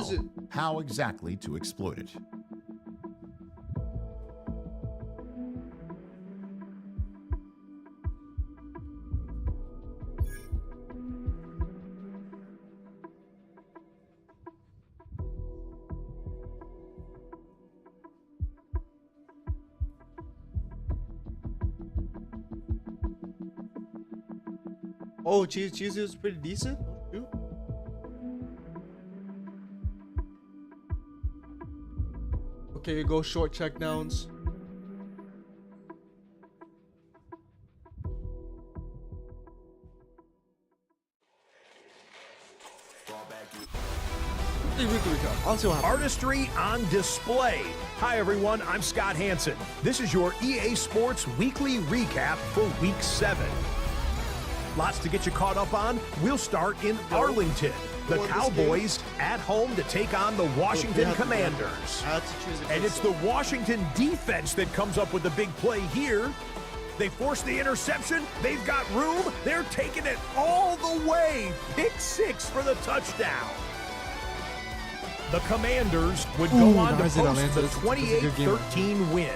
how exactly to exploit it. Oh, Cheesy was pretty decent. Shoot. Okay, go short check downs. Artistry on display. Hi, everyone. I'm Scott Hansen. This is your EA Sports Weekly Recap for Week 7. Lots to get you caught up on. We'll start in Arlington. The Cowboys at home to take on the Washington Commanders. And it's the Washington defense that comes up with the big play here. They force the interception. They've got room. They're taking it all the way. Pick 6 for the touchdown. The Commanders would go on to post the 28-13 win.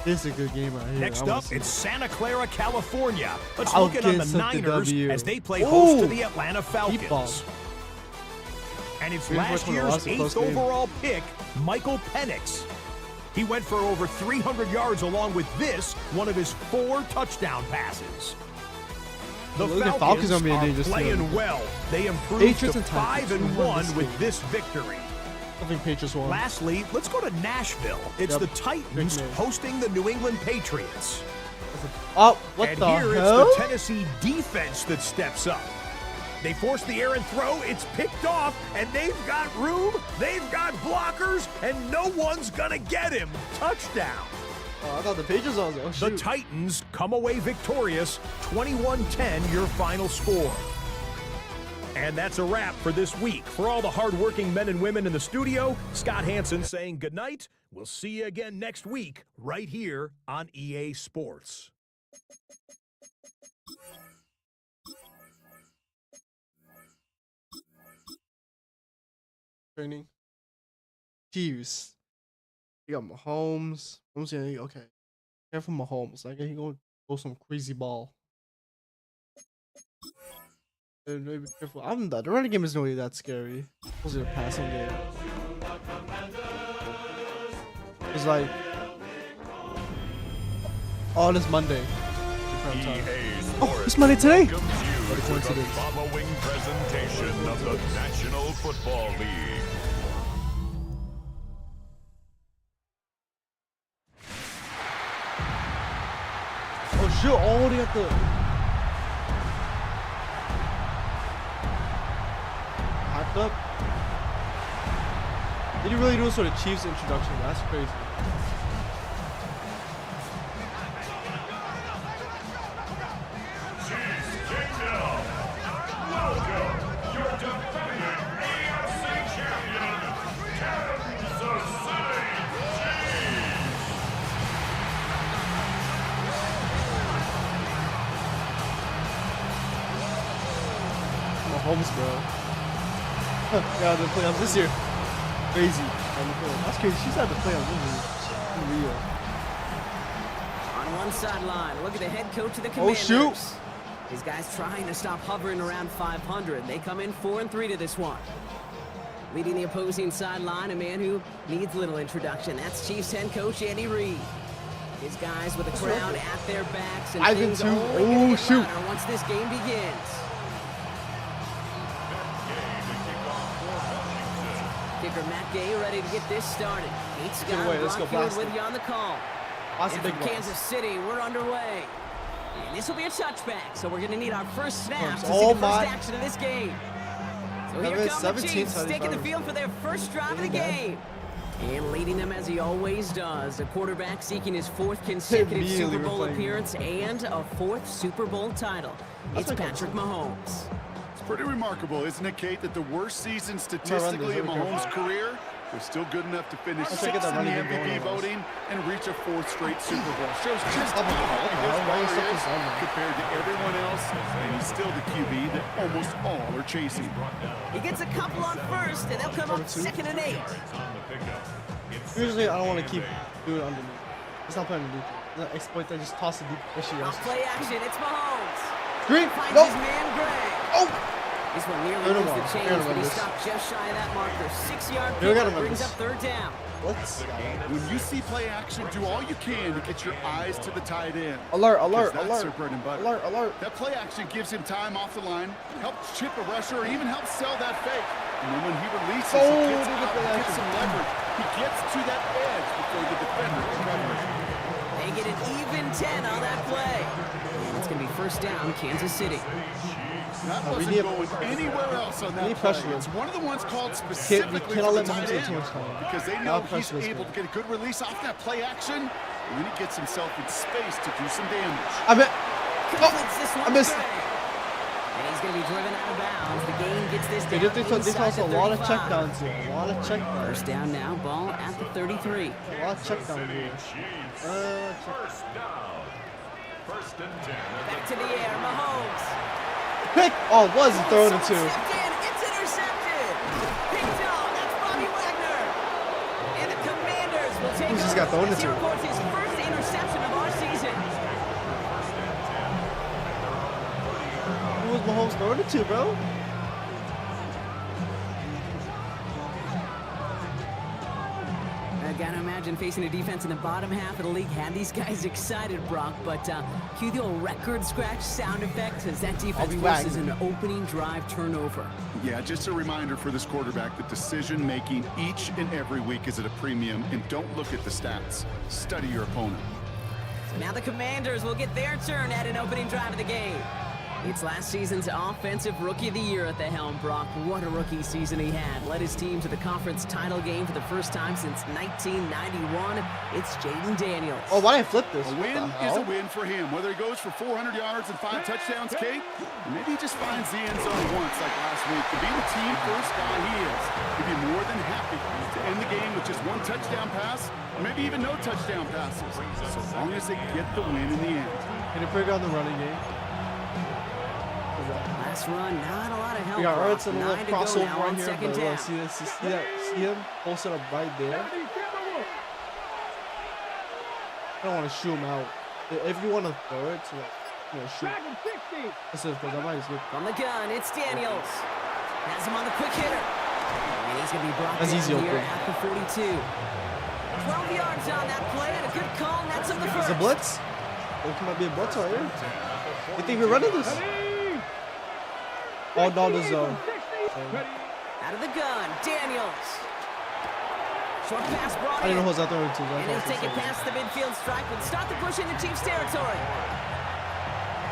This is a good game right here. Next up, it's Santa Clara, California. Let's look in on the Niners as they play host to the Atlanta Falcons. And it's last year's 8th overall pick, Michael Penix. He went for over 300 yards along with this, one of his 4 touchdown passes. The Falcons are playing well. They improved to 5-1 with this victory. I think Patriots won. Lastly, let's go to Nashville. It's the Titans hosting the New England Patriots. Oh, what and the here hell? It's the Tennessee defense that steps up. They force the air and throw. It's picked off, and they've got room. They've got blockers, and no one's gonna get him. Touchdown. Oh, I thought the Patriots was. Oh, shoot. The Titans come away victorious, 21-10 your final score. And that's a wrap for this week. For all the hardworking men and women in the studio, Scott Hansen saying goodnight. We'll see you again next week right here on EA Sports. Training. Chiefs. You got Mahomes. Okay. Careful Mahomes. Like he gonna go some crazy ball. And be careful. The running game is not really that scary. It's a passing game. It's like, oh, this Monday. Oh, it's Monday today. What a coincidence. The following presentation of the National Football League. Oh shit! Oh, they got the. Up. Did he really do a sort of Chiefs introduction? That's crazy. Chiefs Kingdom. Welcome, your defending AFC champion, Kansas City Chiefs. Mahomes, bro. Yeah, the playoffs this year. Crazy. That's crazy. She's had the playoffs this year. On one sideline, look at the head coach of the Commanders. Oh, shoot. These guys trying to stop hovering around 500. They come in 4-3 to this one. Leading the opposing sideline, a man who needs little introduction. That's Chiefs head coach Andy Reid. His guys with the crowd at their backs and things only get louder once this game begins. Kicker Matt Gay ready to get this started. Pete Scott with you on the call. And from Kansas City, we're underway. And this will be a touchback, so we're going to need our first snap to see the first action of this game. So here come the Chiefs, taking the field for their first drive of the game. And leading them as he always does, a quarterback seeking his 4th consecutive Super Bowl appearance and a 4th Super Bowl title. It's Patrick Mahomes. Pretty remarkable, isn't it, Kate, that the worst season statistically in Mahomes' career was still good enough to finish 6th in the MVP voting and reach a 4th straight Super Bowl. Shows just how his player is compared to everyone else, and he's still the QB that almost all are chasing. He gets a couple on first, and they'll come up 2nd and 8. Usually, I don't want to keep doing it underneath. It's not playing underneath. The exploit that just toss it deep. Play action, it's Mahomes. Green, finds no. his man Gray. Oh! This one nearly loses the chains, but he stopped just shy of that marker. 6-yard pickup brings up 3rd down. Let's. When you see play action, do all you can to get your eyes to the tight end. Alert! That's their bread and butter. Alert! That play action gives him time off the line, helps chip a rusher, or even helps sell that fake. And then when he releases, he gets out, gets some leverage. He gets to that edge before the defender can cover it. They get an even 10 on that play. And it's going to be first down, Kansas City. That wasn't going anywhere else on that play. It's one of the ones called specifically for the tight end because they know he's able to get a good release off that play action, and then he gets himself in space to do some damage. I missed. And he's going to be driven out of bounds. The game gets this down They toss a lot of checkdowns here. A lot of checkdowns. First down now, ball at the 33. A lot of checkdowns here. First down. First and 10. Back to the air, Mahomes. Pick! Oh, was it throwing it to? It's intercepted. Picked off. That's Bobby Wagner. And the Commanders will take Who's just got thrown it to? records his first interception of our season. Who was Mahomes throwing it to, bro? I gotta imagine facing a defense in the bottom half of the league had these guys excited, Brock, but cue the old record scratch sound effect as that defense forces an opening drive turnover. Yeah, just a reminder for this quarterback that decision-making each and every week is at a premium, and don't look at the stats. Study your opponent. So now the Commanders will get their turn at an opening drive of the game. It's last season's Offensive Rookie of the Year at the helm, Brock. What a rookie season he had. Led his team to the conference title game for the first time since 1991. It's Jaden Daniels. Oh, why did I flip this? A win is a win for him. Whether he goes for 400 yards and 5 touchdowns, Kate, or maybe he just finds the end zone once like last week. To be the team first guy he is, he'd be more than happy to end the game with just 1 touchdown pass, or maybe even no touchdown passes, so long as they get the win in the end. Can you bring on the running game? Last run, not a lot of help. We got Ertz and a little 9 to go crossover now right on here. second But down. see him posted up right there. I don't want to shoot him out. If you want to throw it, so shoot. This is because I might just get. From the gun, it's Daniels. Has him on the quick hitter. And he's going to be brought That's down easy here open. at the 42. 12 yards on that play and a good call. And that's him the first. It's a blitz. There might be a blitz right here. You think we're running this? Oh, no, the zone. Out of the gun, Daniels. Short pass brought I didn't know in. who was out there. And he'll take it past the midfield stripe and start the push into Chiefs territory.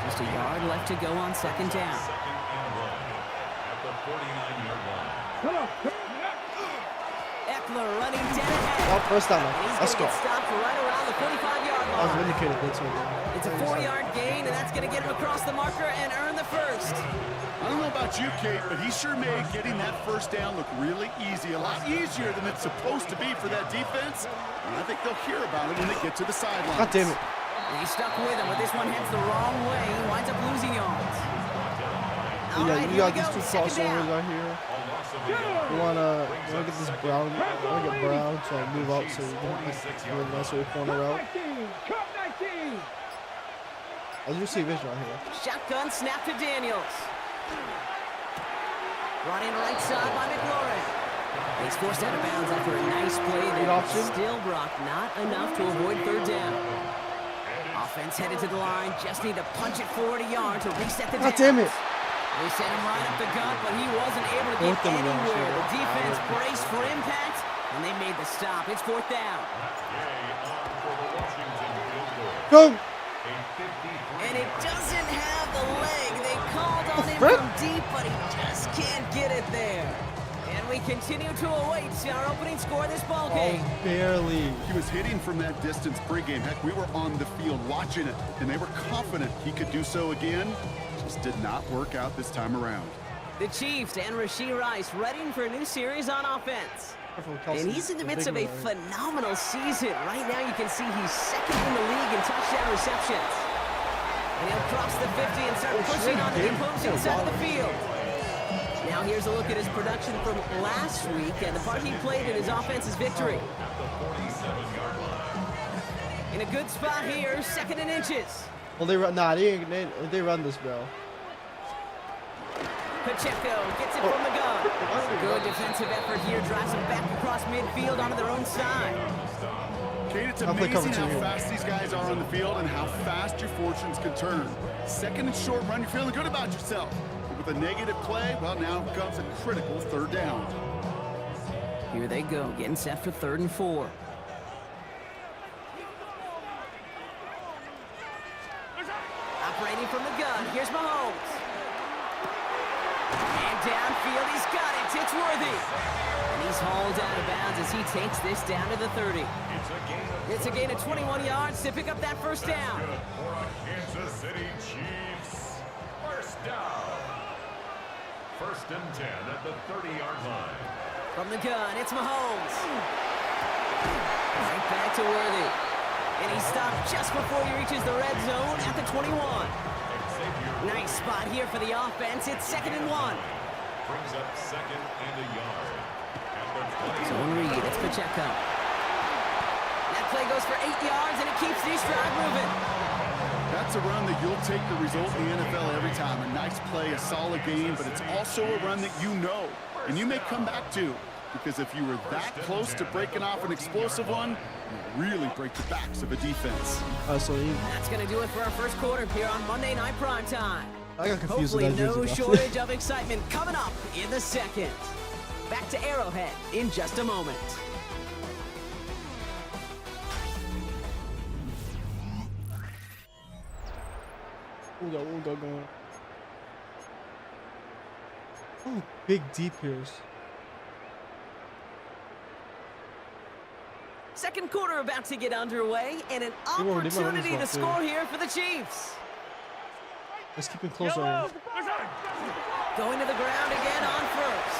Just a yard left to go on second down. At the 49-yard line. Eckler running dead ahead. Oh, first down. And he's Let's going go. to get stopped right around the 45-yard I was line. vindicated blitz right there. It's a 4-yard gain, and that's going to get him across the marker and earn the first. I don't know about you, Kate, but he sure made getting that first down look really easy, a lot easier than it's supposed to be for that defense. And I think they'll hear about it when they get to the sidelines. God damn it. And he's stuck with him, but this one heads the wrong way. He winds up losing yards. All right, You here got we these go, two second crossovers down. right here. We wanna get this Brown. I wanna get Brown, so I move out so we can do a nice little corner route. I do see vision right here. Shotgun snap to Daniels. Brought in right side by McLaurin. He's forced out of bounds after a nice play there. option. Still, Brock, not enough to avoid third down. Offense headed to the line. Just need to punch it forward a yard to reset the down. God damn it. They sent him right up the gut, but he wasn't able to get Both of them are anywhere. The sure. defense braced for impact, and they made the stop. It's fourth down. Go. And it doesn't have the leg. They called on him from deep, but he just can't get it there. And we continue to await our opening score of this ball game. Oh, barely. He was hitting from that distance pregame. Heck, we were on the field watching it, and they were confident he could do so again. Just did not work out this time around. The Chiefs and Rashee Rice readying for a new series on offense. And he's in the midst of a phenomenal season. Right now you can see he's second in the league in touchdown receptions. And he'll cross the 50 and start pushing onto the opposing side of the field. Now here's a look at his production from last week and the part he played in his offense's victory. In a good spot here, second and inches. Well, they run. Nah, they run this, bro. Pacheco gets it from the gun. Good defensive effort here. Drives them back across midfield onto their own side. Kate, it's amazing how fast these guys are on the field and how fast your fortunes can turn. Second and short run, you're feeling good about yourself. But with a negative play, well, now comes a critical third down. Here they go, getting set for 3rd and 4. Operating from the gun, here's Mahomes. And downfield, he's got it. It's Worthy. And he's hauled out of bounds as he takes this down to the 30. It's a gain of 21 yards to pick up that first down. For a Kansas City Chiefs first down. 1st and 10 at the 30-yard line. From the gun, it's Mahomes. Right back to Worthy. And he stopped just before he reaches the red zone at the 21. Nice spot here for the offense. It's 2nd and 1. Brings up 2nd and a yard. Zone read, it's Pacheco. That play goes for 8 yards, and it keeps these drive moving. That's a run that you'll take the result in the NFL every time. A nice play, a solid game, but it's also a run that you know, and you may come back to. Because if you were that close to breaking off an explosive one, you really break the backs of a defense. That's going to do it for our first quarter here on Monday Night Primetime. I got confused. Hopefully no shortage of excitement coming up in the second. Back to Arrowhead in just a moment. We'll go going. Oh, big deep ears. Second quarter about to get underway, and an opportunity to score here for the Chiefs. Let's keep it close on him. Going to the ground again on first.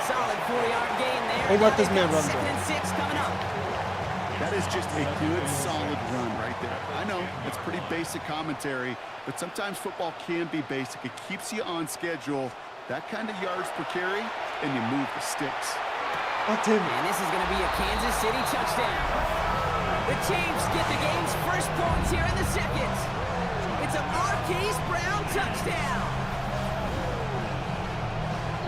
Solid 4-yard gain there. They let this man run. 2nd and 6 coming up. That is just a good, solid run right there. I know, it's pretty basic commentary, but sometimes football can be basic. It keeps you on schedule. That kind of yards per carry, and you move the sticks. And this is going to be a Kansas City touchdown. The Chiefs get the game's first points here in the second. It's a Marquise Brown touchdown.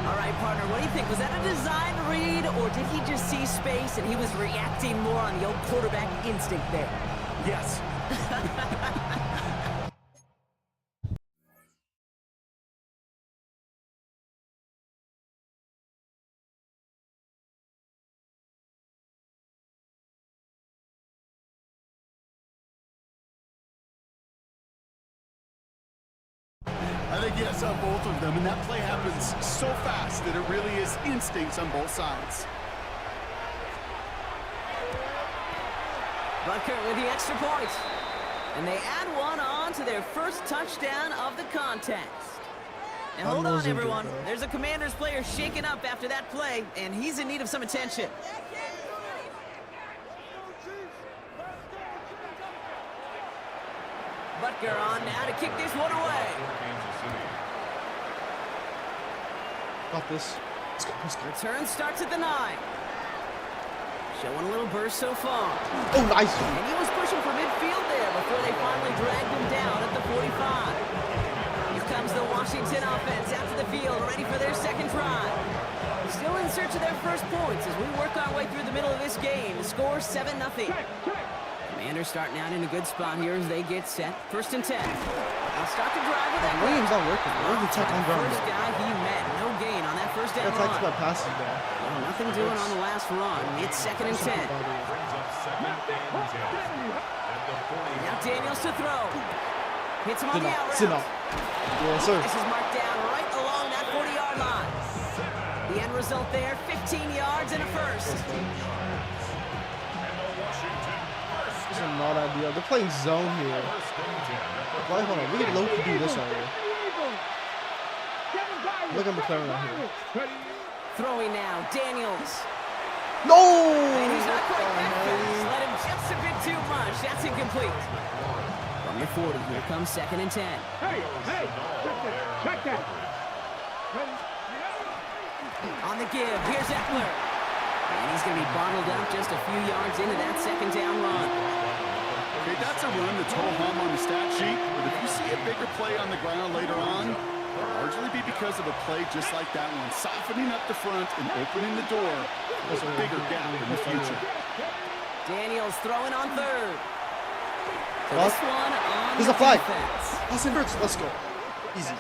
All right, partner, what do you think? Was that a design read, or did he just see space and he was reacting more on the old quarterback instinct there? Yes. I think yes on both of them, and that play happens so fast that it really is instincts on both sides. Butker with the extra point. And they add one on to their first touchdown of the contest. And hold on, everyone. There's a Commanders player shaken up after that play, and he's in need of some attention. Butker on now to kick this one away. Got this. Let's go. Return starts at the 9. Showing a little burst so far. Oh, nice. And he was pushing for midfield there before they finally dragged him down at the 45. Here comes the Washington offense out to the field, ready for their second drive. Still in search of their first points as we work our way through the middle of this game. The score 7-0. Commanders starting out in a good spot here as they get set. 1st and 10. They'll start to drive with that. Williams not working. Williams check on ground. First guy he met. No gain on that first down run. That passes there. Well, nothing doing on the last run. It's 2nd and 10. Now Daniels to throw. Hits him on the out route. Yes, sir. This is marked down right along that 40-yard line. The end result there, 15 yards and a first. This is not ideal. They're playing zone here. Why, hold on. We can low-key do this right here. Look at McLaren right here. Throwing now, Daniels. No! And he's not quite that fast. Let him just a bit too much. That's incomplete. From the 40, here comes 2nd and 10. Hey, check that. On the give, here's Eckler. And he's going to be bottled up just a few yards into that second down run. Okay, that's a run that's ho-hum on the stat sheet, but if you see a bigger play on the ground later on, Largely be because of a play just like that one, softening up the front and opening the door for a bigger gap in the future. Daniels throwing on third. So Well, this one on there's the a flag. defense. Austin Brooks, let's go. Easy.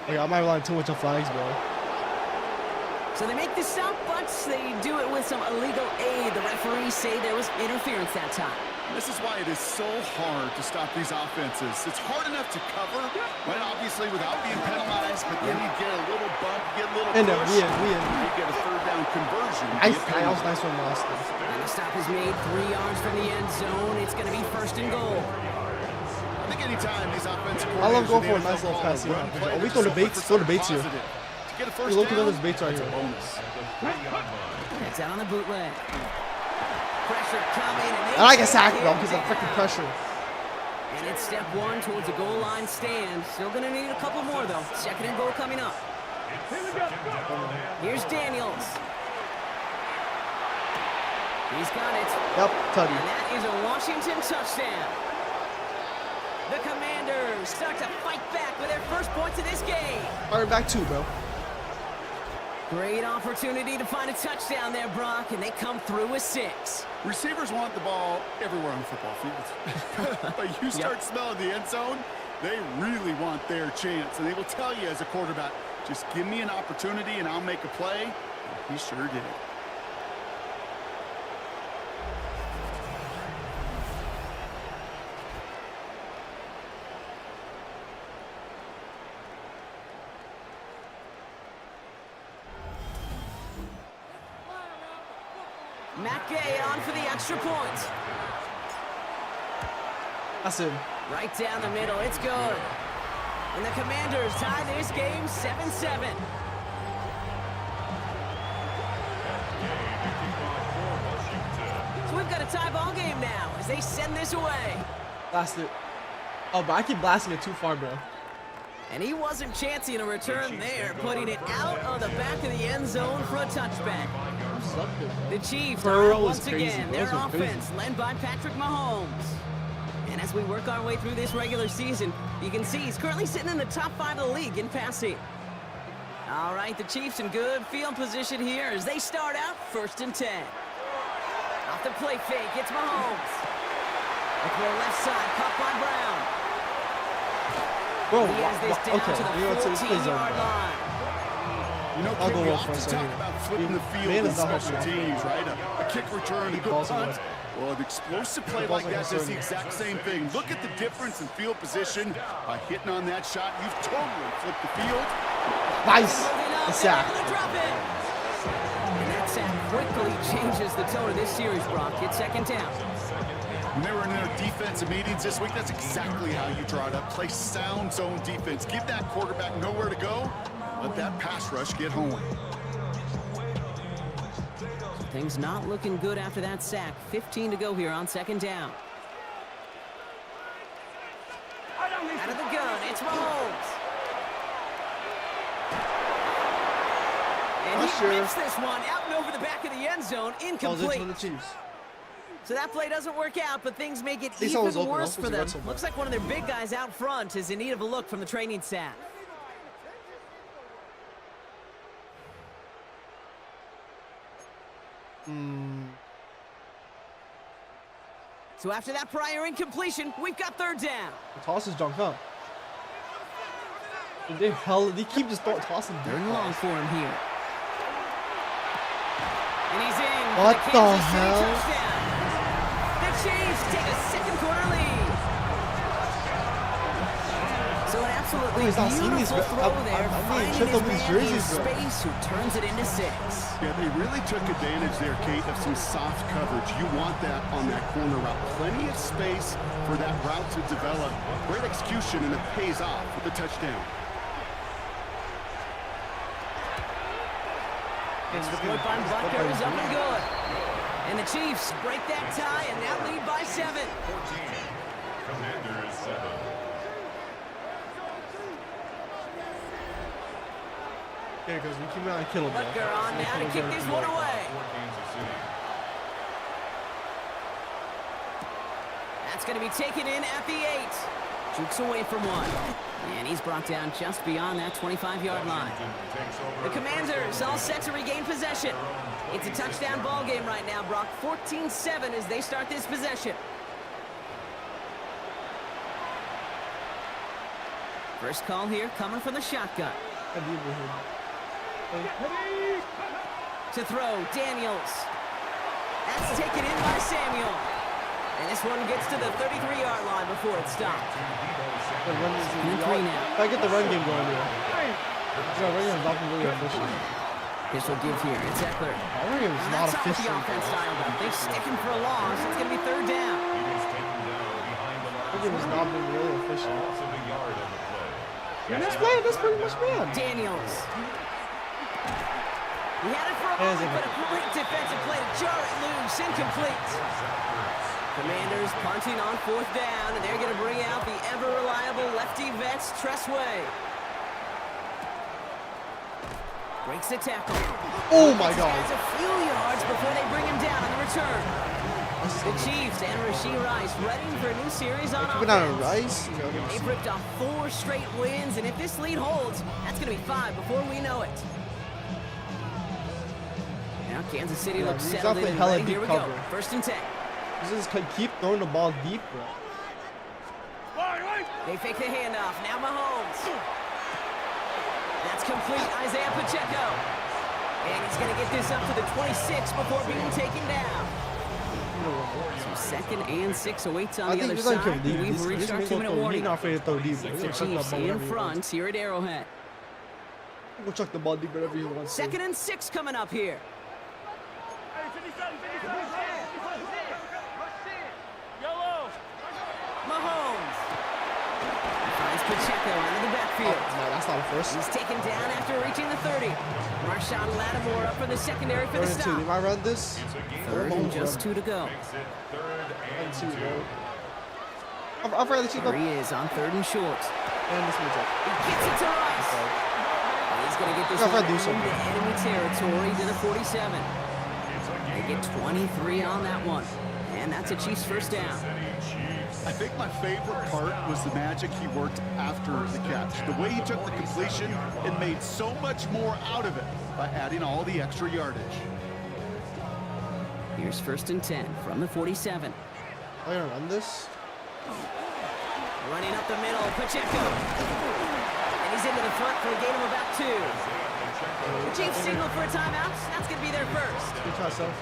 Okay, I'm not relying too much on flags, bro. So they make the stop, but they do it with some illegal aid. The referees say there was interference that time. This is why it is so hard to stop these offenses. It's hard enough to cover, right, obviously, without being penalized, but then you get a little bump, get a little push, you get a third down conversion. I was nice one last time. And the stop is made 3 yards from the end zone. It's going to be first and goal. I think anytime these offensive I love going for a coordinators nice little pass. run We throw the baits. Throw the baits here. To get a first Look at down, those baits right here. It's out on the bootleg. Pressure coming. And I like a sack, bro, because of freaking pressure. And it's step 1 towards a goal line stand. Still going to need a couple more, though. Second and goal coming up. Here's Daniels. He's got it. Yep, Tubby. And that is a Washington touchdown. The Commanders start to fight back with their first points of this game. All right, back 2, bro. Great opportunity to find a touchdown there, Brock, and they come through with 6. Receivers want the ball everywhere on the football field. But you start smelling the end zone, they really want their chance. And they will tell you as a quarterback, just give me an opportunity and I'll make a play. And he sure did. Matt Gay on for the extra point. That's it. Right down the middle, it's good. And the Commanders tie this game 7-7. So we've got a tie ball game now as they send this away. Blast it. Oh, but I keep blasting it too far, bro. And he wasn't chancing a return there, putting it out on the back of the end zone for a touchback. The Chiefs are once again their offense led by Patrick Mahomes. And as we work our way through this regular season, you can see he's currently sitting in the top 5 of the league in passing. All right, the Chiefs in good field position here as they start out 1st and 10. Off the play fake, it's Mahomes. Up to the left side, caught by Brown. Bro, He has this down okay, to the you know what's 14-yard line. You know, I'll go we off often for a talk second. about flipping the field Man in is not special helping teams, right? A kick return, a good balls punt. away. Well, an explosive play like that does the exact same thing. Look at the difference in field position. By hitting on that shot, you've totally flipped the field. Nice. A sack. And that sack quickly changes the tone of this series, Brock. It's 2nd down. When they were in their defensive meetings this week, that's exactly how you draw it up. Play sound zone defense. Give that quarterback nowhere to go. Let that pass rush get home. Things not looking good after that sack. 15 to go here on 2nd down. Out of the gun, it's Mahomes. And he rips this one out and over the back of the end zone, incomplete. So that play doesn't work out, but things make it even worse for them. Looks like one of their big guys out front is in need of a look from the training staff. So after that prior incompletion, we've got 3rd down. The toss is junk up. They keep just tossing. They're long for him here. And he's in. What the hell? Touchdown. The Chiefs take a 2nd quarter lead. So an absolutely beautiful throw there, finding his man in space who turns it into 6. Yeah, they really took advantage there, Kate, of some soft coverage. You want that on that corner route. Plenty of space for that route to develop. Great execution, and it pays off with the touchdown. And the point by Butker is up and good. And the Chiefs break that tie and now lead by 7. 14. Commanders 7. Yeah, because we came out and killed him. Butker on now to kick this one away. That's going to be taken in at the 8. Jukes away from one. And he's brought down just beyond that 25-yard line. The Commanders all set to regain possession. It's a touchdown ball game right now, Brock. 14-7 as they start this possession. First call here coming from the shotgun. To throw, Daniels. That's taken in by Samuel. And this one gets to the 33-yard line before it stopped. Three now. If I get the run game going here. Yeah, run game is not really efficient. This will give here. It's Eckler. Run game is not efficient. The offense dialed up. They stick him for a loss. It's going to be third down. Run game has not been really efficient. That's pretty much bad. Daniels. He had it for a moment, but a great defensive play to jar it loose. Incomplete. Commanders punting on fourth down, and they're going to bring out the ever-reliable lefty vets, Tressway. Breaks the tackle. Oh, my God. Has a few yards before they bring him down on the return. The Chiefs and Rashee Rice ready for a new series on offense. They've ripped off 4 straight wins, and if this lead holds, that's going to be 5 before we know it. Now Kansas City looks settled in and ready. Here we go. First and 10. Just keep throwing the ball deep, bro. They fake the handoff. Now Mahomes. That's complete. Isaiah Pacheco. And he's going to get this up to the 26 before being taken down. So 2nd and 6 awaits on the other side. We've reached our 2-minute warning. The Chiefs in front here at Arrowhead. We'll chuck the ball deep wherever you want. 2nd and 6 coming up here. Mahomes finds Pacheco out of the backfield. No, that's not a first. He's taken down after reaching the 30. Marshawn Lattimore up for the secondary for the stop. Did I run this? 3rd and just 2 to go. I've read the Here he is on 3rd and short. And this one's up. He gets it to Rice. And he's going to get this one into enemy territory to the 47. They get 23 on that one. And that's a Chiefs first down. I think my favorite part was the magic he worked after the catch. The way he took the completion and made so much more out of it by adding all the extra yardage. Here's 1st and 10 from the 47. I'm going to run this. Running up the middle, Pacheco. And he's into the front for a gain of about 2. The Chiefs signal for a timeout. That's going to be their first.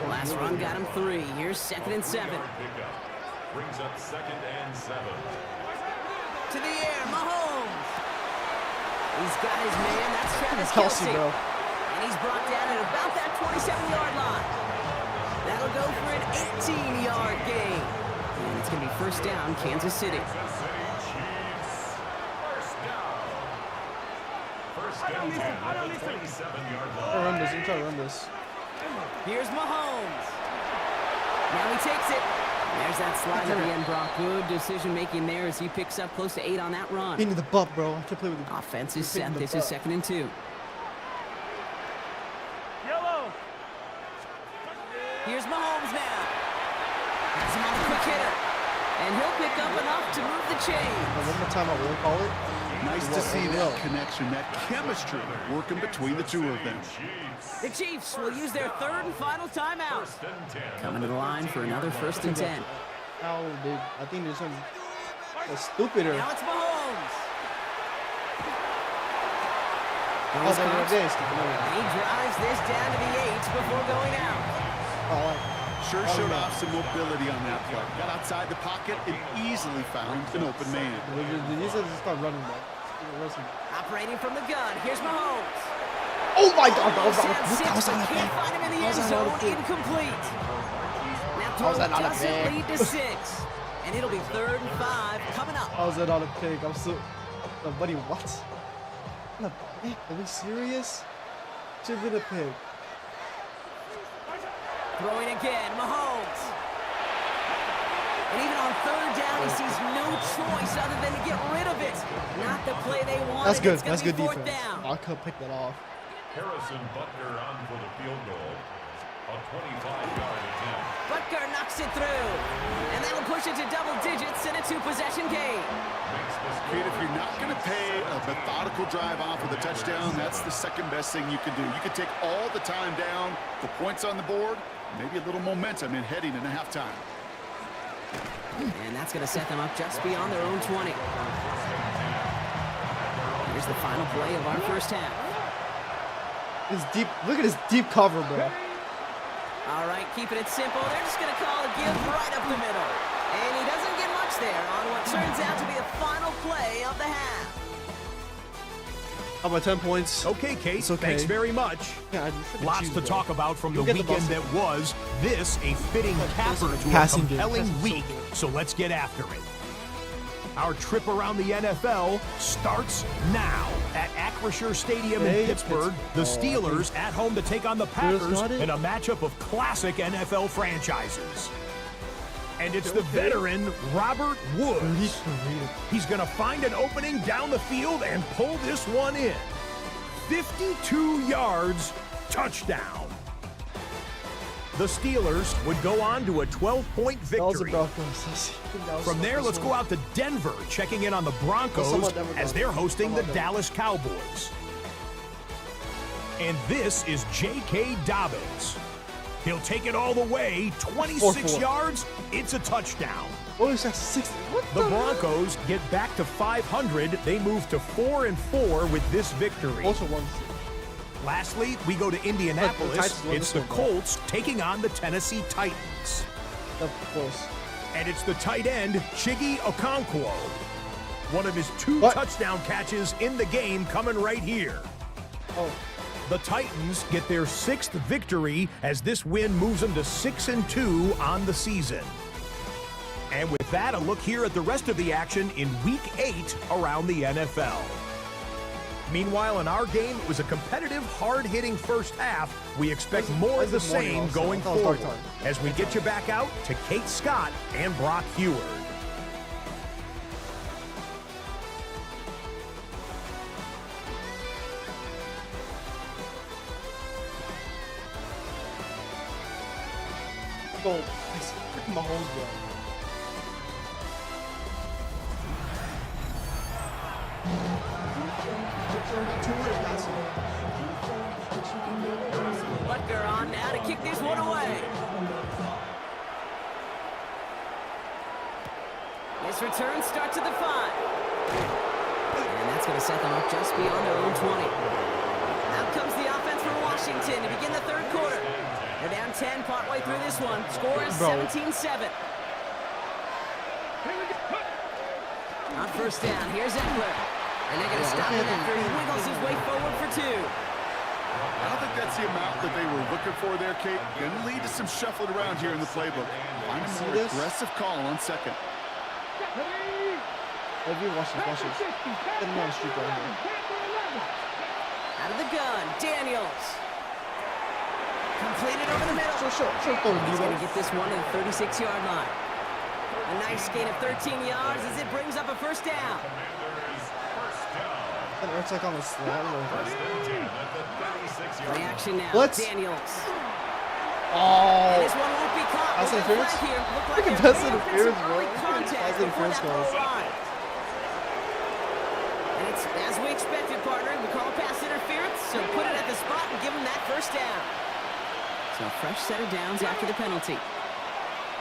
Last run got him 3. Here's 2nd and 7. Brings up 2nd and 7. To the air, Mahomes. He's got his man. That's Travis Kelce. Bro. And he's brought down at about that 27-yard line. That'll go for an 18-yard gain. And it's going to be first down, Kansas City. First and 10 at the 27-yard line. I'm trying to run this. Here's Mahomes. Now he takes it. There's that slide at the end, Brock. Good decision-making there as he picks up close to 8 on that run. Into the butt, bro. I can't play with the offense is set. This is 2nd and 2. Yellow. Here's Mahomes now. Has him on a quick hitter. And he'll pick up enough to move the chain. One more time I will call it. Nice to see that connection, that chemistry working between the two of them. The Chiefs will use their 3rd and final timeout. Coming to the line for another 1st and 10. Oh, dude. I think there's some stupider. Now it's Mahomes. And he drives this down to the 8 before going out. Sure showed off some mobility on that play. Got outside the pocket and easily found an open man. He says to start running back. Operating from the gun. Here's Mahomes. Oh my God! Can't find him in the end zone. Incomplete. Now throw doesn't lead to 6. And it'll be 3rd and 5 coming up. How is that not a pick? I'm so... No, buddy, what? Not a pick? Are we serious? Should have been a pick. Throwing again, Mahomes. And even on 3rd down, he sees no choice other than to get rid of it. Not the play they wanted. That's good. That's good defense. Down. I could pick that off. Harrison Butker on for the field goal. A 25-yard attempt. Butker knocks it through. And that'll push it to double digits in a 2-possession game. Kid, if you're not going to pay a methodical drive off with a touchdown, that's the second best thing you can do. You can take all the time down, the points on the board, maybe a little momentum in heading into halftime. And that's going to set them up just beyond their own 20. Here's the final play of our first half. Look at his deep cover, bro. All right, keeping it simple. They're just going to call a give right up the middle. And he doesn't get much there on what turns out to be the final play of the half. How about 10 points? Okay, Kate, okay. Thanks very much. Yeah, lots to talk about from the weekend that was. This a fitting capper to a compelling week, so let's get after it. Our trip around the NFL starts now at Acrisure Stadium in Pittsburgh. The Steelers at home to take on the Packers in a matchup of classic NFL franchises. And it's the veteran Robert Woods. He's going to find an opening down the field and pull this one in. 52 yards, touchdown. The Steelers would go on to a 12-point victory. From there, let's go out to Denver, checking in on the Broncos as they're hosting the Dallas Cowboys. And this is J.K. Dobbins. He'll take it all the way, 26 yards, it's a touchdown. The Broncos get back to 500. They move to 4-4 with this victory. Lastly, we go to Indianapolis. It's the Colts taking on the Tennessee Titans. And it's the tight end, Chiggy Okonkwo. One of his 2 touchdown catches in the game coming right here. The Titans get their 6th victory as this win moves them to 6-2 on the season. And with that, a look here at the rest of the action in Week 8 around the NFL. Meanwhile, in our game, it was a competitive, hard-hitting first half. We expect more of the same going forward as we get you back out to Kate Scott and Brock Heward. Gold. It's freaking Mahomes, bro. Butker on now to kick this one away. This return starts at the 5. And that's going to set them up just beyond their own 20. Out comes the offense for Washington to begin the third quarter. They're down 10 partway through this one. Score is 17-7. On first down, here's Eckler. And they're going to stop him after he wiggles his way forward for 2. I don't think that's the amount that they were looking for there, Kate. Going to lead to some shuffling around here in the playbook. Find a more aggressive call on second. Watch this. Get him on the street right here. Out of the gun, Daniels. Completed over the middle. He's going to get this one to the 36-yard line. A nice gain of 13 yards as it brings up a first down. It's like on the slant. Reaction now. What? Daniels. Oh. This one won't be caught. That's interference? Look at pass interference, bro. Pass interference calls. And it's as we expected, partner. We call pass interference, so put it at the spot and give him that first down. So a fresh set of downs after the penalty.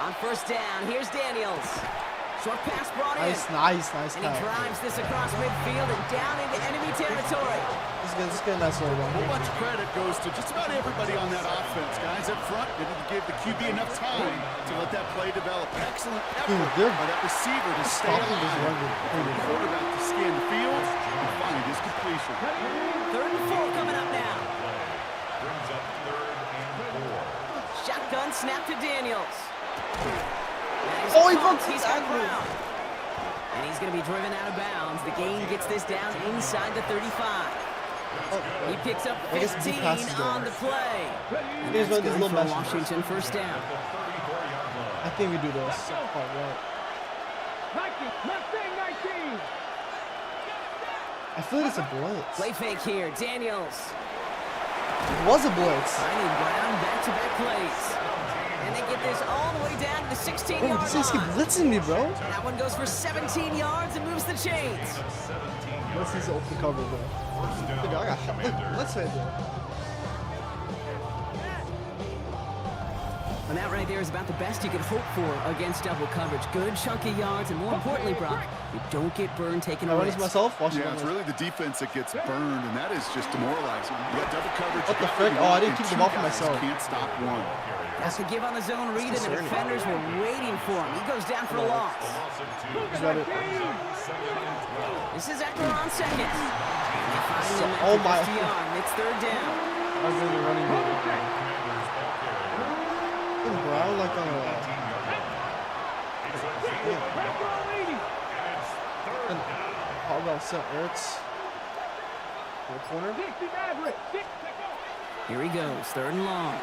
On first down, here's Daniels. Short pass brought in. Nice. And he drives this across midfield and down into enemy territory. This is good. Nice little run. Well, much credit goes to just about everybody on that offense. Guys up front didn't give the QB enough time to let that play develop. Excellent effort by that receiver to stay alive. The quarterback to scan the field and find his completion. 3rd and 4 coming up now. Brings up 3rd and 4. Shotgun snap to Daniels. He bumped he's got ground. And he's going to be driven out of bounds. The gain gets this down inside the 35. He picks up 15 on the play. And that's good for Washington first down. I think we do this. I feel like it's a blitz. Play fake here. Daniels. It was a blitz. Finding Brown back-to-back plays. And they get this all the way down to the 16-yard line. This keep blitzing me, bro. That one goes for 17 yards and moves the chains. Let's see the open cover, bro. I got shot. Let's say that. And that right there is about the best you could hope for against double coverage. Good chunky yards, and more importantly, Brock, you don't get burned taking a risk. Myself? Yeah, it's really the defense that gets burned, and that is just demoralizing. You got double coverage. What the frick? Oh, I didn't keep the ball for myself. Can't stop one. Has to give on the zone read, and the defenders were waiting for him. He goes down for a loss. This is Eckler on second. And they find him at the 50-yard. It's third down. I was really running game. Brown like on a... How about St. Ertz? Corner? Here he goes, third and long.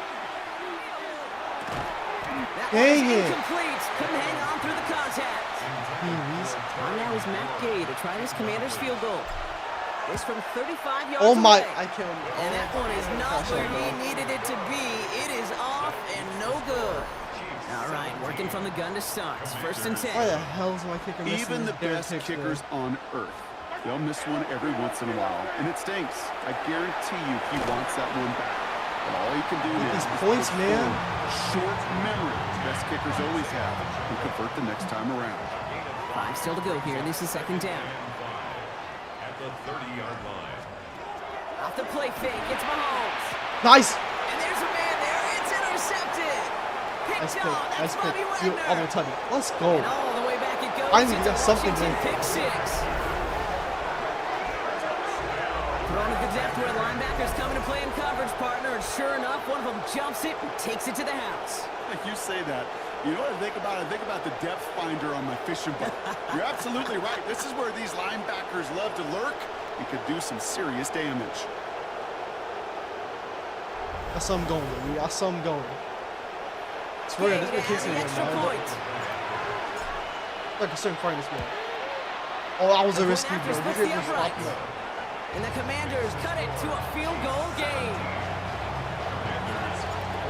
Dang it! Incomplete. Couldn't hang on through the contact. On now is Matt Gay to try his Commander's field goal. It's from 35 yards away. I killed him. And that one is not where he needed it to be. It is off and no good. All right, working from the gun to start. First and 10. Why the hell is my kicker missing? Even the best kickers on earth, they'll miss one every once in a while, and it stinks. I guarantee you he wants that one back. And all he can do is these points, man. Short memory. Best kickers always have, and convert the next time around. 5 still to go here. This is second down. At the 30-yard line. Off the play fake, it's Mahomes. Nice. And there's a man there. It's intercepted. Nice Picked pick. off. That's Nice pick. Bobby You Wagner. other touch. Let's go. And all the way back it goes. I think we It's got a something Washington there. pick 6. Thrown at the depth where linebackers coming to play in coverage, partner. And sure enough, one of them jumps it and takes it to the house. Like you say that. You know what I think about? I think about the depth finder on my fishing boat. You're absolutely right. This is where these linebackers love to lurk and could do some serious damage. Got some going, baby. Got some going. I swear, this is kicks again, man. Like a certain part of this man. Oh, that was a risky bro. You could just stop him. And the Commanders cut it to a field goal game.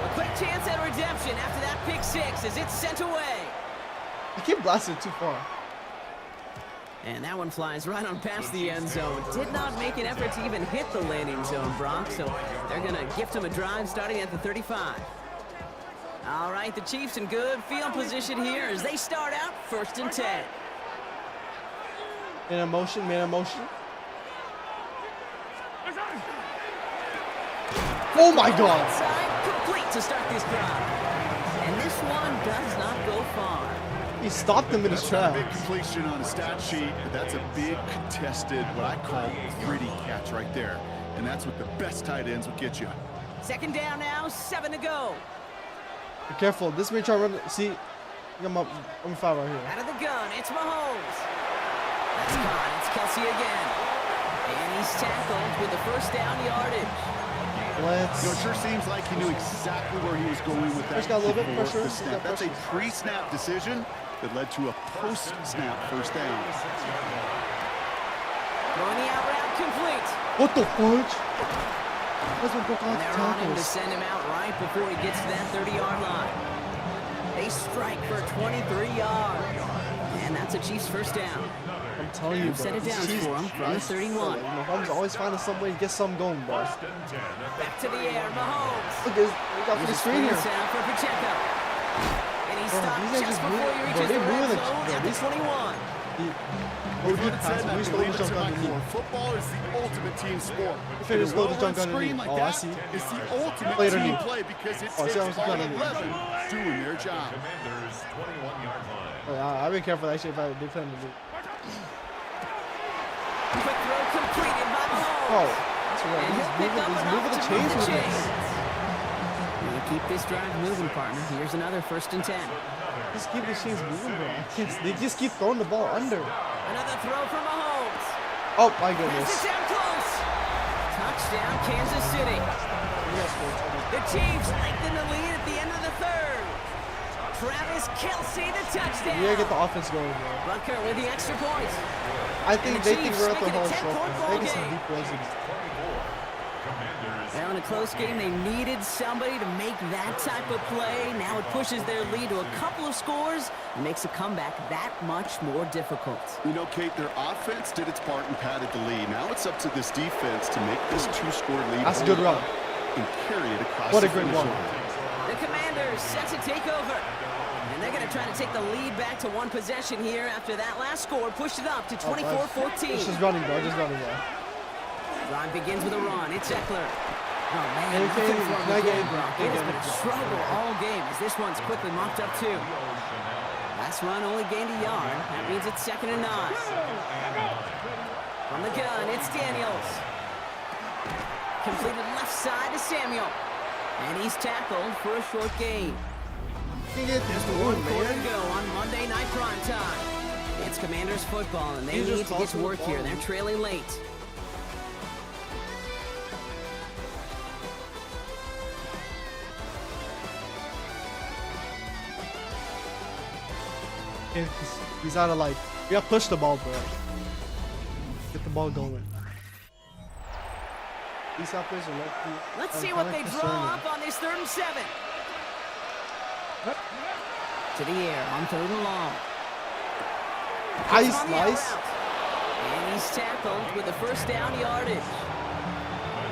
A quick chance at redemption after that pick 6 as it's sent away. I keep blasting too far. And that one flies right on past the end zone. Did not make an effort to even hit the landing zone, Brock. So they're going to gift him a drive starting at the 35. All right, the Chiefs in good field position here as they start out first and 10. Man in motion, man in motion. Oh my God! Outside, complete to start this drive. And this one does not go far. He stopped him in his That's not a tracks. big completion on a stat sheet, but that's a big contested, what I call gritty catch right there. And that's what the best tight ends will get you. Second down now, 7 to go. Be careful. This may try to run. See, I'm 5 right here. Out of the gun, it's Mahomes. That's gone. It's Kelsey again. And he's tackled with the first down yardage. Let's. You know, it sure seems like he knew exactly where he was going with that. Just got a little bit of before pressure. the snap. That's a pre-snap decision that led to a post-snap first down. Throwing the out route complete. What the fudge? That's what broke And off they're on him to tackles. send him out right before he gets to that 30-yard line. They strike for 23 yards. And that's a Chiefs first down. I'm telling you, bro. Set it down for him from the 31. Mahomes always finding some way to get something going, bro. Back to the air, Mahomes. Look at this. We got for the screen here. Sound for Pacheco. And he Bro, stopped these guys just just before he bro, reaches they the red moving zone the- at the 21. We've heard it said, and I We believe stole the it's in junk my underneath. core. Football is the ultimate team sport. If it is And a slow to junk well-run screen underneath. like Oh, I that see. is the ultimate Play it team underneath. play because it Oh, see, I takes was all looking 11 underneath. doing their job. Commanders 21-yard line. I've been careful actually if I did play underneath. Quick throw completed by Mahomes. Oh, that's right. And he'll pick up He's enough moving the to chains move with the this. chains. We keep this drive moving, partner. Here's another first and 10. Just keep the chains moving, bro. They just keep throwing the ball under. Another throw from Mahomes. Oh my Passes goodness. down close. Touchdown, Kansas City. The Chiefs lengthen the lead at the end of the third. Travis Kelce, the touchdown. We gotta get the offense going, bro. Butker with the extra point. I think And the they think Chiefs we're at the make it a whole 10-point trophy. ball They get some game. deep plays in. Now in a close game, they needed somebody to make that type of play. Now it pushes their lead to a couple of scores and makes a comeback that much more difficult. You know, Kate, their offense did its part and padded the lead. Now it's up to this defense to make this 2-score lead. That's a good run. And carry it across. What a great run. The Commanders set to take over. And they're going to try to take the lead back to one possession here after that last score pushed it up to 24-14. This is running, bro. Just running, bro. Drive begins with a run. It's Eckler. Oh, man. It's been a struggle all game as this one's quickly mopped up, too. Last run only gained a yard. That means it's 2nd and 9. From the gun, it's Daniels. Completed left side to Samuel. And he's tackled for a short gain. Just 1 quarter to go on Monday Night Primetime. It's Commanders football, and they need to get to work here. They're trailing late. He's out of life. We gotta push the ball, bro. Get the ball going. These outplays are lucky. Let's see what they draw up on this 3rd and 7. To the air on 3rd and long. Nice. And he's tackled with the first down yardage.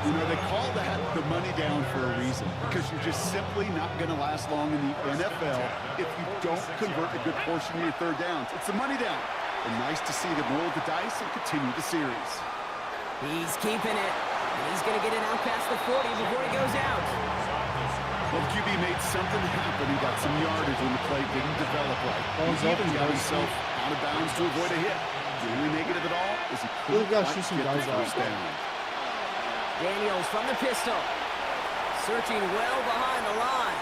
You know, they call that the money down for a reason, because you're just simply not going to last long in the NFL if you don't convert a good portion of your 3rd downs. It's the money down. And nice to see them roll the dice and continue the series. He's keeping it. And he's going to get it out past the 40 before he goes out. Well, QB made something happen. He got some yardage when the play didn't develop right. He even got himself out of bounds to avoid a hit. The only negative at all is he couldn't get the first down. Daniels from the pistol. Searching well behind the line.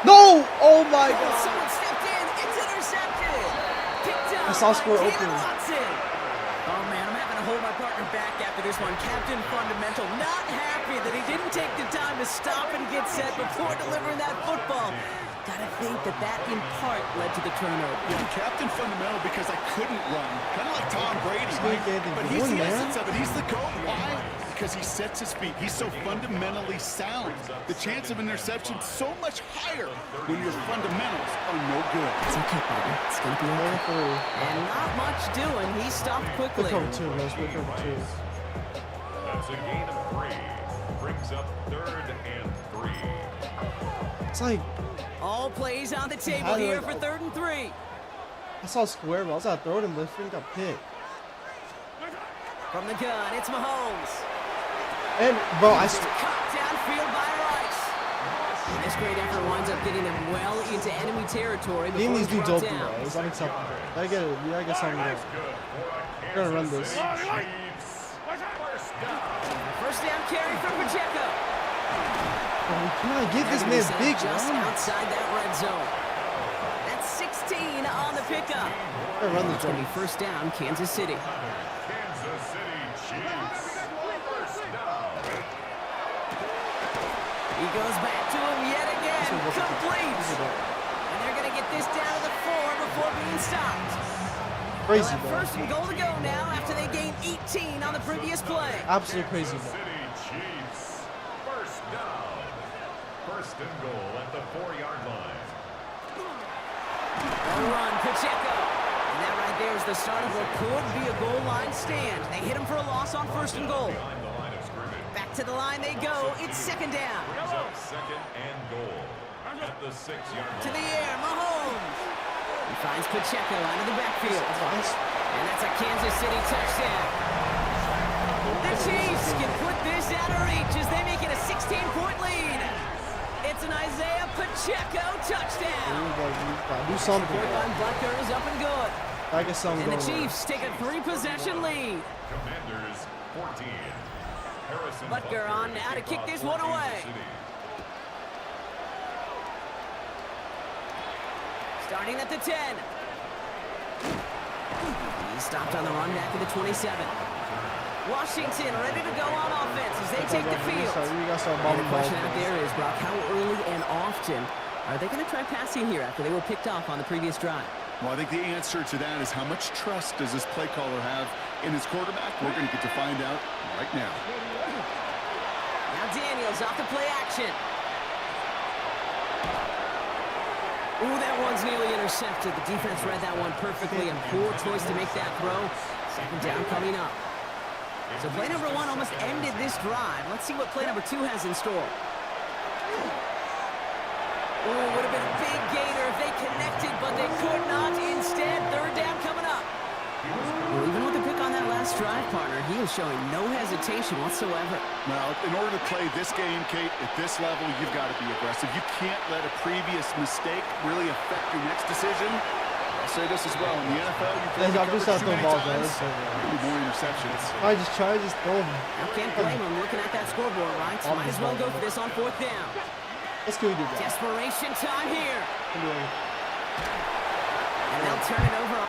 No! Oh my God! Someone stepped in. It's intercepted. Picked up. I saw score open. Oh man, I'm having to hold my partner back after this one. Captain Fundamental not happy that he didn't take the time to stop and get set before delivering that football. Gotta think that in part led to the turnover. Yeah, Captain Fundamental because I couldn't run. Kind of like Tom Brady, right? But he's the essence of it. He's the GOAT. Why? Because he sets his feet. He's so fundamentally sound. The chance of interception so much higher when your fundamentals are no good. It's okay, buddy. It's gonna be okay. And not much doing. He stopped quickly. Let's go 2. Let's go 2. That's a gain of 3. Brings up 3rd and 3. It's like all plays on the table here for 3rd and 3. I saw square, but I was out throwing him, but he got picked. From the gun, it's Mahomes. And bro, I caught downfield by Rice. This great effort winds up getting them well into enemy territory. Leave these dudes open, bro. It's unacceptable. I get it. We gotta get something there. We're gonna run this. First down carry from Pacheco. Oh, come on, give this man big just runs. Outside that red zone. That's 16 on the pickup. Run this it's going to be first down, Kansas City. Kansas City Chiefs. First down. He goes back to him yet again. Complete. And they're going to get this down to the 4 before being stopped. Crazy, bro. First and goal to go now after they gained 18 on the previous play. Absolutely crazy, bro. City Chiefs. First down. First and goal at the 4-yard line. Well run, Pacheco. And that right there is the start of what could be a goal line stand. They hit him for a loss on first and goal. Back to the line they go. It's 2nd down. Second and goal at the 6-yard line. To the air, Mahomes. He finds Pacheco out of the backfield. And that's a Kansas City touchdown. The Chiefs can put this out of reach as they make it a 16-point lead. It's an Isaiah Pacheco touchdown. Do something. Butker is up and good. I guess something. And the Chiefs take a 3-possession lead. Commanders 14. Harrison Butker on now to kick this one away. Starting at the 10. He's stopped on the run back to the 27. Washington ready to go on offense as they take the field. And the question out there is, Brock, how early and often are they going to try passing here after they were picked off on the previous drive? Well, I think the answer to that is how much trust does this play caller have in his quarterback? We're going to get to find out right now. Daniels off the play action. Ooh, that one's nearly intercepted. The defense read that one perfectly. A poor choice to make that throw. Second down coming up. So play number 1 almost ended this drive. Let's see what play number 2 has in store. Oh, would have been a big gainer if they connected, but they could not. Instead, third down coming up. Well, even with the pick on that last drive, partner, he is showing no hesitation whatsoever. Now, in order to play this game, Kate, at this level, you've got to be aggressive. You can't let a previous mistake really affect your next decision. I'll say this as well. In the NFL, you play I'm just not throwing balls, man. more interceptions. I just throw them. I can't blame him looking at that scoreboard, right? Might as well go for this on fourth down. Let's go do that. Desperation time here. And they'll turn it over.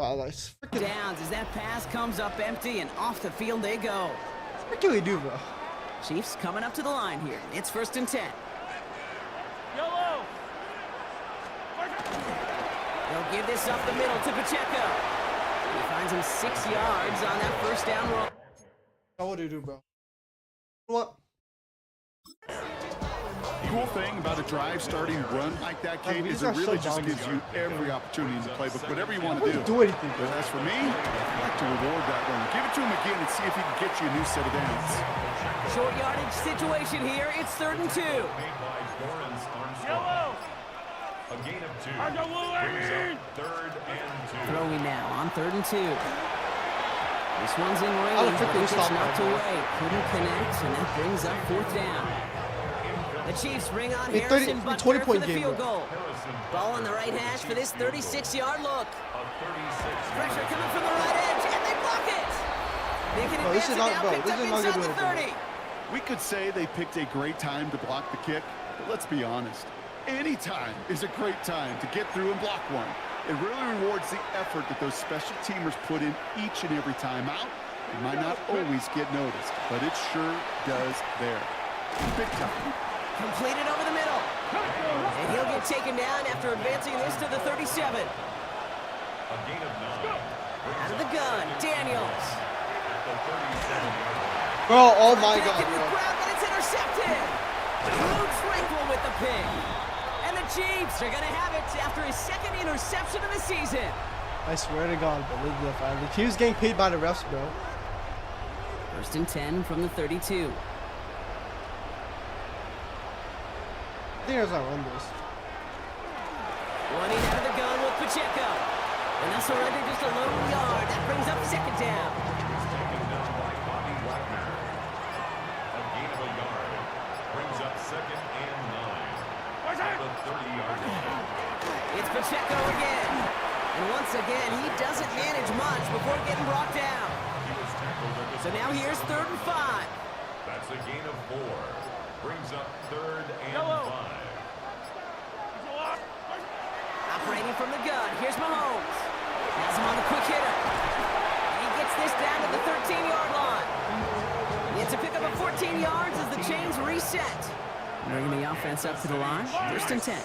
Oh, nice. Downs as that pass comes up empty and off the field they go. What can we do, bro? Chiefs coming up to the line here. It's 1st and 10. Yellow. They'll give this up the middle to Pacheco. He finds him 6 yards on that first down roll. What do you do, bro? What? Cool thing about a drive starting run like that, Kate, is it really just gives you every opportunity in the playbook, whatever you want to do. Do anything, bro. But as for me, I'd like to reward that run. Give it to him again and see if he can get you a new set of downs. Short yardage situation here. It's 3rd and 2. Yellow. A gain of 2. Brings up 3rd and 2. Throwing now on 3rd and 2. This one's in range, but it's knocked away. Couldn't connect, and that brings up 4th down. The Chiefs bring on Harrison Butker for the field goal. Ball on the right hash for this 36-yard look. Pressure coming from the right edge, and they block it. They can advance it now, picked up inside the 30. We could say they picked a great time to block the kick, but let's be honest. Any time is a great time to get through and block one. It really rewards the effort that those special teamers put in each and every time out. It might not always get noticed, but it sure does there. Big time. Completed over the middle. And he'll get taken down after advancing this to the 37. A gain of 9. Out of the gun, Daniels. Bro, oh my God, Connected with bro. ground, but it's intercepted. Luke Tranquil with the pick. And the Chiefs are going to have it after his 2nd interception of the season. I swear to God, bro. The Chiefs getting paid by the refs, bro. 1st and 10 from the 32. I think there's not run this. Running out of the gun with Pacheco. And that's surrender just a lone yard. That brings up 2nd down. Taken down by Bobby Wagner. A gain of a yard. Brings up 2nd and 9. At the 30-yard line. It's Pacheco again. And once again, he doesn't manage much before getting brought down. He was tackled at the So now here's 3rd and 5. That's a gain of 4. Brings up 3rd and 5. Operating from the gun, here's Mahomes. Has him on the quick hitter. He gets this down to the 13-yard line. It's a pickup of 14 yards as the chains reset. Bringing the offense up to the line, 1st and 10.